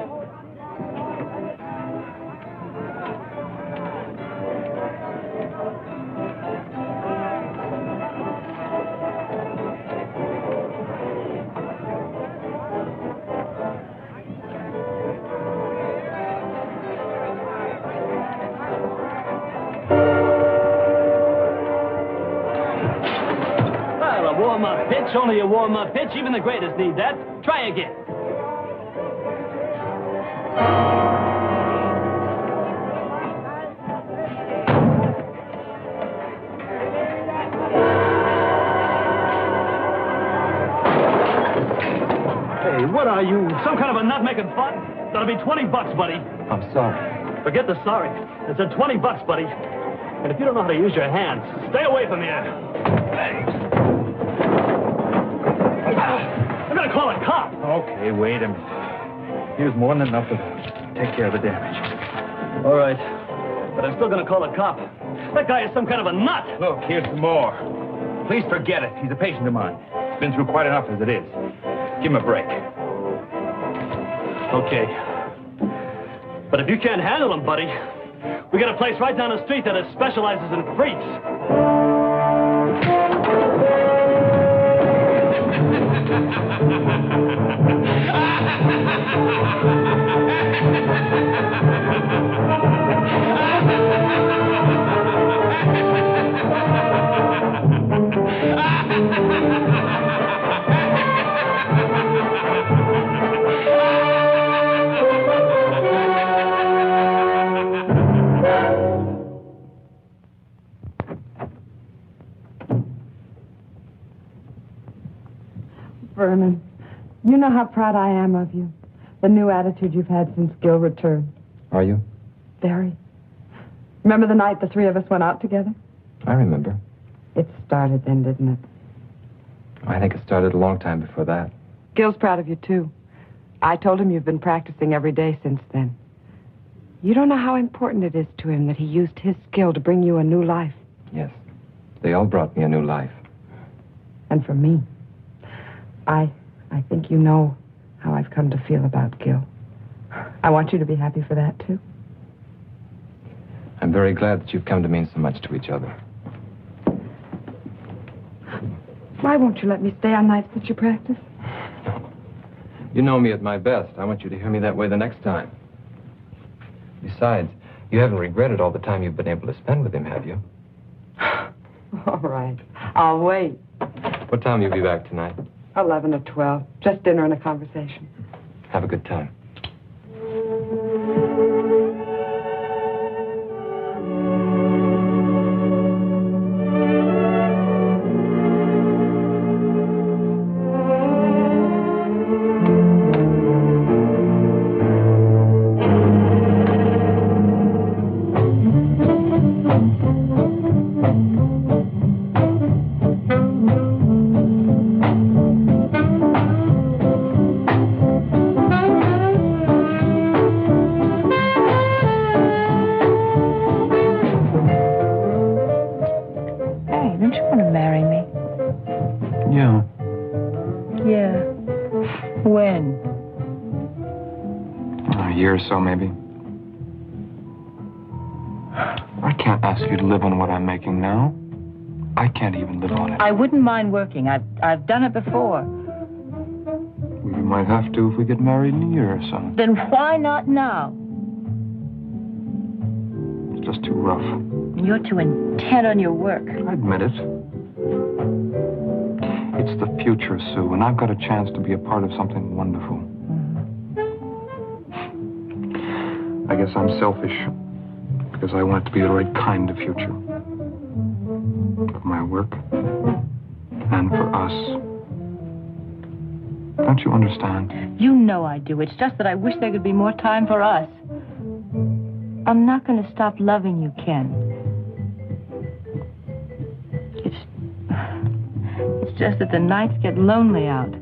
Warm-up pitch, only a warm-up pitch. Even the greatest need that. Try again. Hey, what are you? Some kind of a nut making fun? That'll be $20, buddy. I'm sorry. Forget the sorry. It's a $20, buddy. And if you don't know how to use your hands, stay away from here. Hey. I'm gonna call a cop. Okay, wait a minute. Here's more than enough to take care of the damage. All right. But I'm still gonna call a cop. That guy is some kind of a nut. Look, here's some more. Please forget it. He's a patient of mine. He's been through quite enough as it is. Give him a break. Okay. But if you can't handle him, buddy, we got a place right down the street that specializes in freaks. Vernon, you know how proud I am of you. The new attitude you've had since Gil returned. Are you? Very. Remember the night the three of us went out together? I remember. It started then, didn't it? I think it started a long time before that. Gil's proud of you, too. I told him you've been practicing every day since then. You don't know how important it is to him that he used his skill to bring you a new life. Yes. They all brought me a new life. And for me, I think you know how I've come to feel about Gil. I want you to be happy for that, too. I'm very glad that you've come to mean so much to each other. Why won't you let me stay on nights that you practice? You know me at my best. I want you to hear me that way the next time. Besides, you haven't regretted all the time you've been able to spend with him, have you? All right. I'll wait. What time will you be back tonight? 11 or 12. Just dinner and a conversation. Have a good time. So maybe. I can't ask you to live on what I'm making now. I can't even live on it. I wouldn't mind working. I've done it before. We might have to if we get married in a year or so. Then why not now? It's just too rough. You're too intent on your work. I admit it. It's the future, Sue, and I've got a chance to be a part of something wonderful. I guess I'm selfish, because I want it to be the right kind of future. For my work, and for us. Don't you understand? You know I do. It's just that I wish there could be more time for us. I'm not going to stop loving you, Ken. It's just that the nights get lonely out.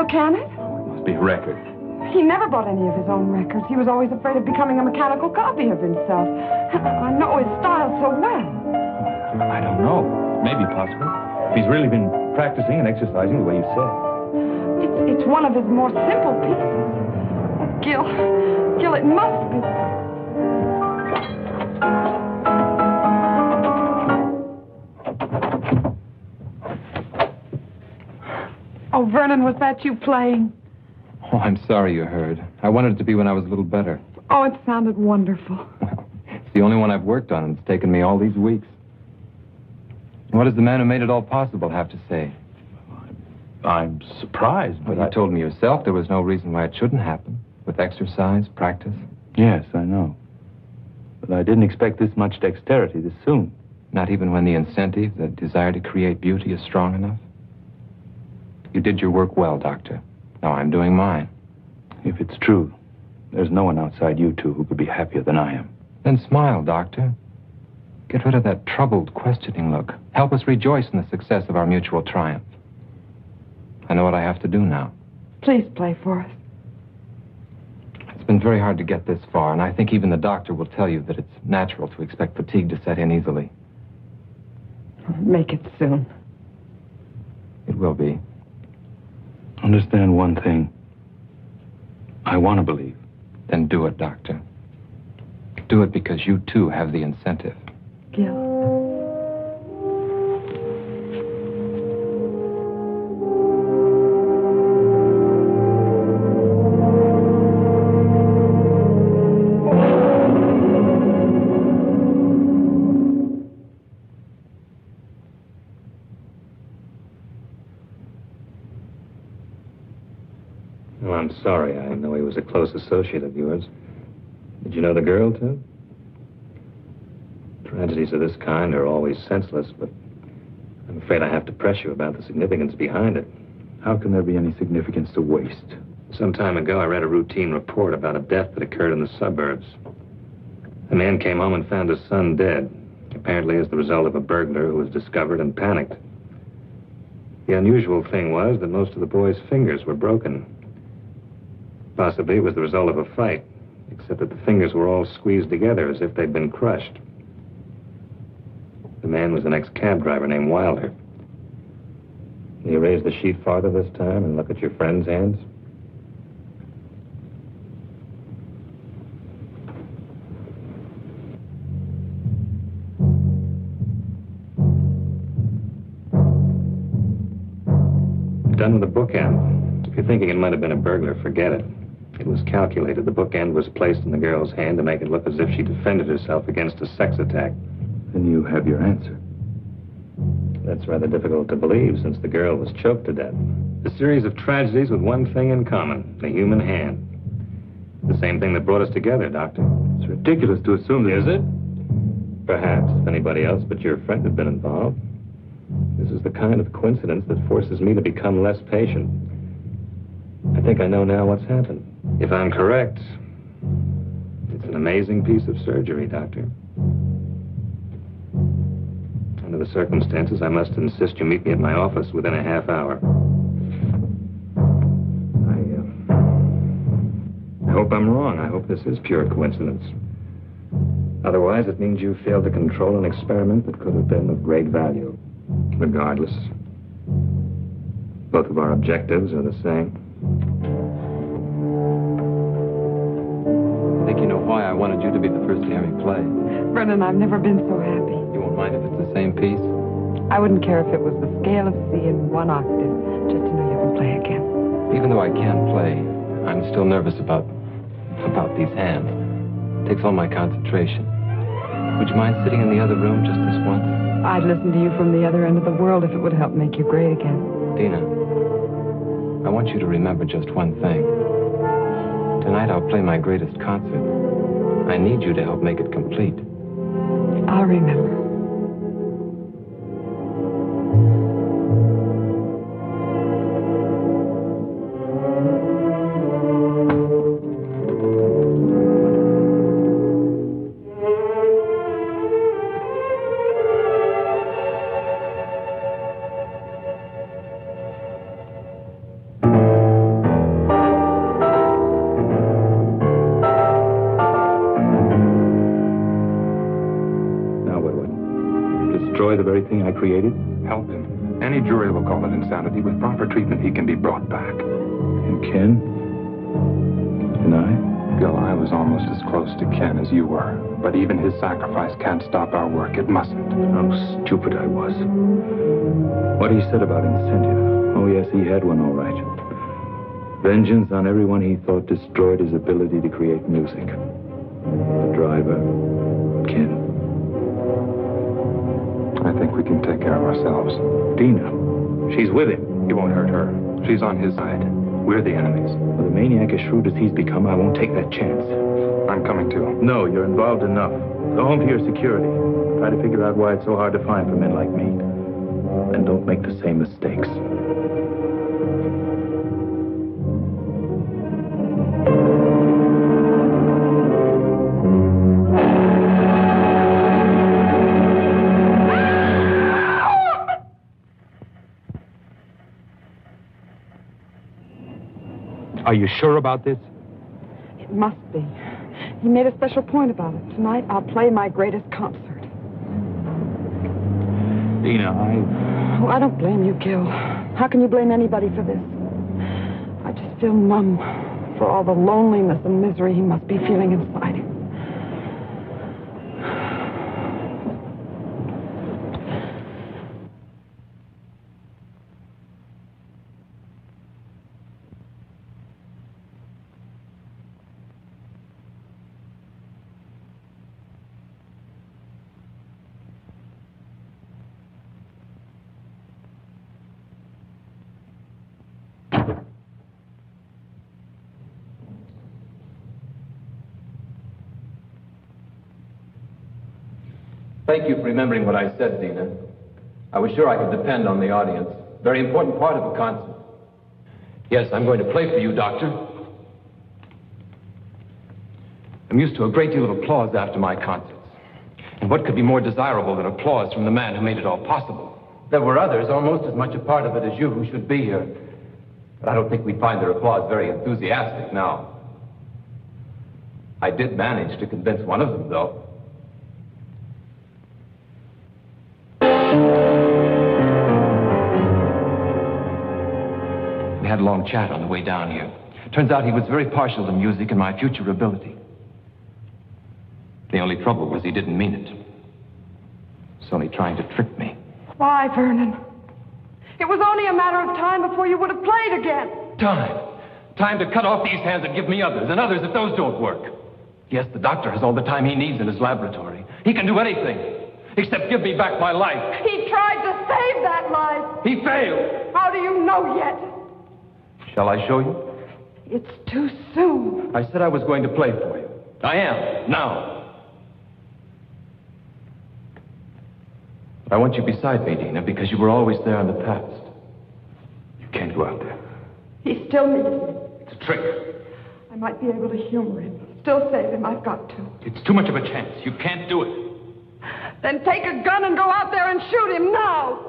Can it? Oh, it must be records. He never bought any of his own records. He was always afraid of becoming a mechanical copy of himself. I know his style so well. I don't know. Maybe possible. If he's really been practicing and exercising the way you said. It's one of his more simple pieces. Gil, it must be. Oh, Vernon, was that you playing? Oh, I'm sorry you heard. I wanted it to be when I was a little better. Oh, it sounded wonderful. Well, it's the only one I've worked on, and it's taken me all these weeks. What does the man who made it all possible have to say? I'm surprised, but Well, you told me yourself there was no reason why it shouldn't happen. With exercise, practice. Yes, I know. But I didn't expect this much dexterity this soon. Not even when the incentive, the desire to create beauty, is strong enough? You did your work well, Doctor. Now I'm doing mine. If it's true, there's no one outside you two who could be happier than I am. Then smile, Doctor. Get rid of that troubled, questioning look. Help us rejoice in the success of our mutual triumph. I know what I have to do now. Please play for us. It's been very hard to get this far, and I think even the doctor will tell you that it's natural to expect fatigue to set in easily. Make it soon. It will be. Understand one thing. I want to believe. Then do it, Doctor. Do it because you, too, have the incentive. Gil. Well, I'm sorry. I know he was a close associate of yours. Did you know the girl, too? Tragedies of this kind are always senseless, but I'm afraid I have to press you about the significance behind it. How can there be any significance to waste? Some time ago, I read a routine report about a death that occurred in the suburbs. A man came home and found his son dead, apparently as the result of a burglar who was discovered and panicked. The unusual thing was that most of the boy's fingers were broken. Possibly it was the result of a fight, except that the fingers were all squeezed together as if they'd been crushed. The man was an ex-cab driver named Wilder. Will you raise the sheet farther this time and look at your friend's hands? Done with the bookend. If you're thinking it might have been a burglar, forget it. It was calculated. The bookend was placed in the girl's hand to make it look as if she defended herself against a sex attack. Then you have your answer. That's rather difficult to believe, since the girl was choked to death. A series of tragedies with one thing in common, the human hand. The same thing that brought us together, Doctor. It's ridiculous to assume that... Is it? Perhaps, if anybody else but your friend had been involved. This is the kind of coincidence that forces me to become less patient. I think I know now what's happened. If I'm correct, it's an amazing piece of surgery, Doctor. Under the circumstances, I must insist you meet me at my office within a half hour. I hope I'm wrong. I hope this is pure coincidence. Otherwise, it means you failed to control an experiment that could have been of great value. Regardless, both of our objectives are the same. I think you know why I wanted you to be the first to hear me play. Brennan, I've never been so happy. You won't mind if it's the same piece? I wouldn't care if it was the scale of C in one octave, just to know you can play again. Even though I can play, I'm still nervous about these hands. It takes all my concentration. Would you mind sitting in the other room just this once? I'd listen to you from the other end of the world if it would help make you great again. Dina, I want you to remember just one thing. Tonight I'll play my greatest concert. I need you to help make it complete. I'll remember. The very thing I created? Help him. Any jury will call it insanity. With proper treatment, he can be brought back. And Ken? Can I? Gil, I was almost as close to Ken as you were. But even his sacrifice can't stop our work. It mustn't. How stupid I was. What he said about incentive. Oh, yes, he had one, all right. Vengeance on everyone he thought destroyed his ability to create music. The driver, Ken. I think we can take care of ourselves. Dina, she's with him. He won't hurt her. She's on his side. We're the enemies. With a maniac as shrewd as he's become, I won't take that chance. I'm coming too. No, you're involved enough. Go home to your security. Try to figure out why it's so hard to find for men like me. And don't make the same mistakes. Are you sure about this? It must be. He made a special point about it. Tonight, I'll play my greatest concert. Dina, Oh, I don't blame you, Gil. How can you blame anybody for this? I just feel numb for all the loneliness and misery he must be feeling inside. Thank you for remembering what I said, Dina. I was sure I could depend on the audience. Very important part of a concert. Yes, I'm going to play for you, Doctor. I'm used to a great deal of applause after my concerts. And what could be more desirable than applause from the man who made it all possible? There were others, almost as much a part of it as you, who should be here. But I don't think we'd find their applause very enthusiastic now. I did manage to convince one of them, though. We had a long chat on the way down here. Turns out he was very partial to music and my future ability. The only trouble was he didn't mean it. He's only trying to trick me. Why, Vernon? It was only a matter of time before you would have played again. Time to cut off these hands and give me others, and others if those don't work. Yes, the doctor has all the time he needs in his laboratory. He can do anything, except give me back my life. He tried to save that life. He failed. How do you know yet? Shall I show you? It's too soon. I said I was going to play for you. I am, now. I want you beside me, Dina, because you were always there in the past. You can't go out there. He still needs me. It's a trick. I might be able to humor him. Still save him. I've got to. It's too much of a chance. You can't do it. Then take a gun and go out there and shoot him now.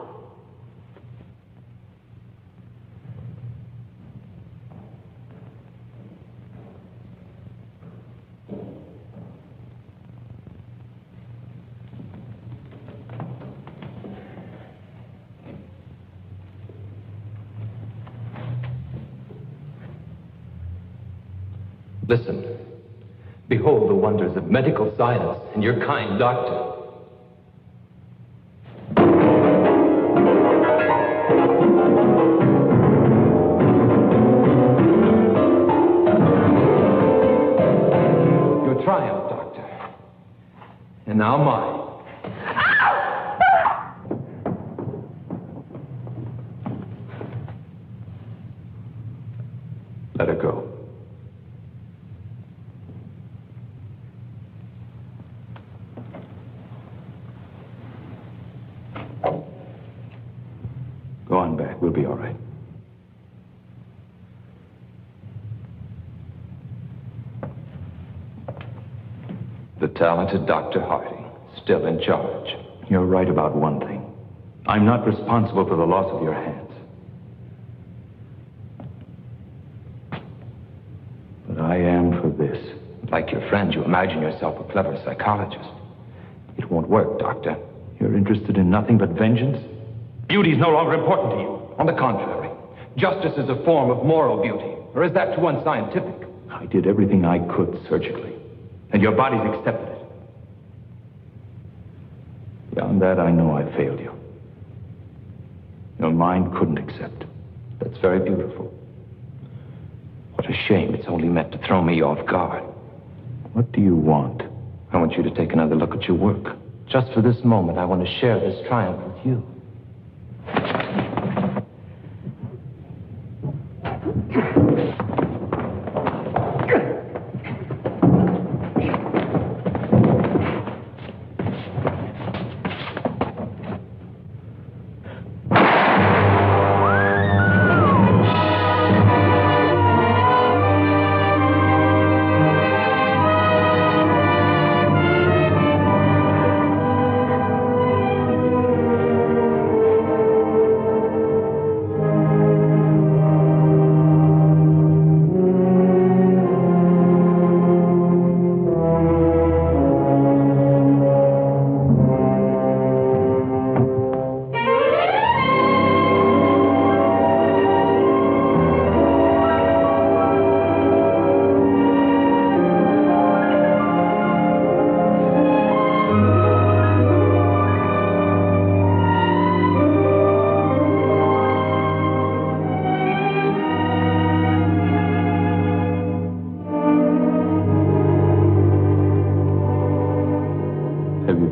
Listen. Behold the wonders of medical science and your kind doctor. Your triumph, Doctor. And now mine. Let her go. Go on back. We'll be all right. The talented Dr. Harding, still in charge. You're right about one thing. I'm not responsible for the loss of your hands. But I am for this. Like your friend, you imagine yourself a clever psychologist. It won't work, Doctor. You're interested in nothing but vengeance? Beauty is no longer important to you. On the contrary, justice is a form of moral beauty. Or is that too unscientific? I did everything I could surgically, and your body's accepted it. Beyond that, I know I failed you. Your mind couldn't accept. That's very beautiful. What a shame it's only meant to throw me off guard. What do you want? I want you to take another look at your work. Just for this moment, I want to share this triumph with you.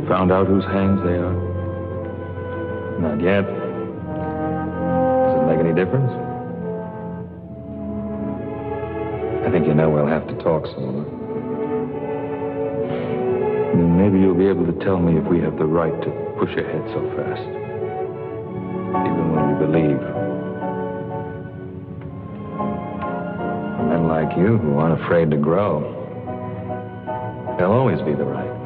Found out whose hands they are? Not yet. Does it make any difference? I think you know we'll have to talk some. Then maybe you'll be able to tell me if we have the right to push ahead so fast. Even when we believe. Men like you who aren't afraid to grow, they'll always be the right.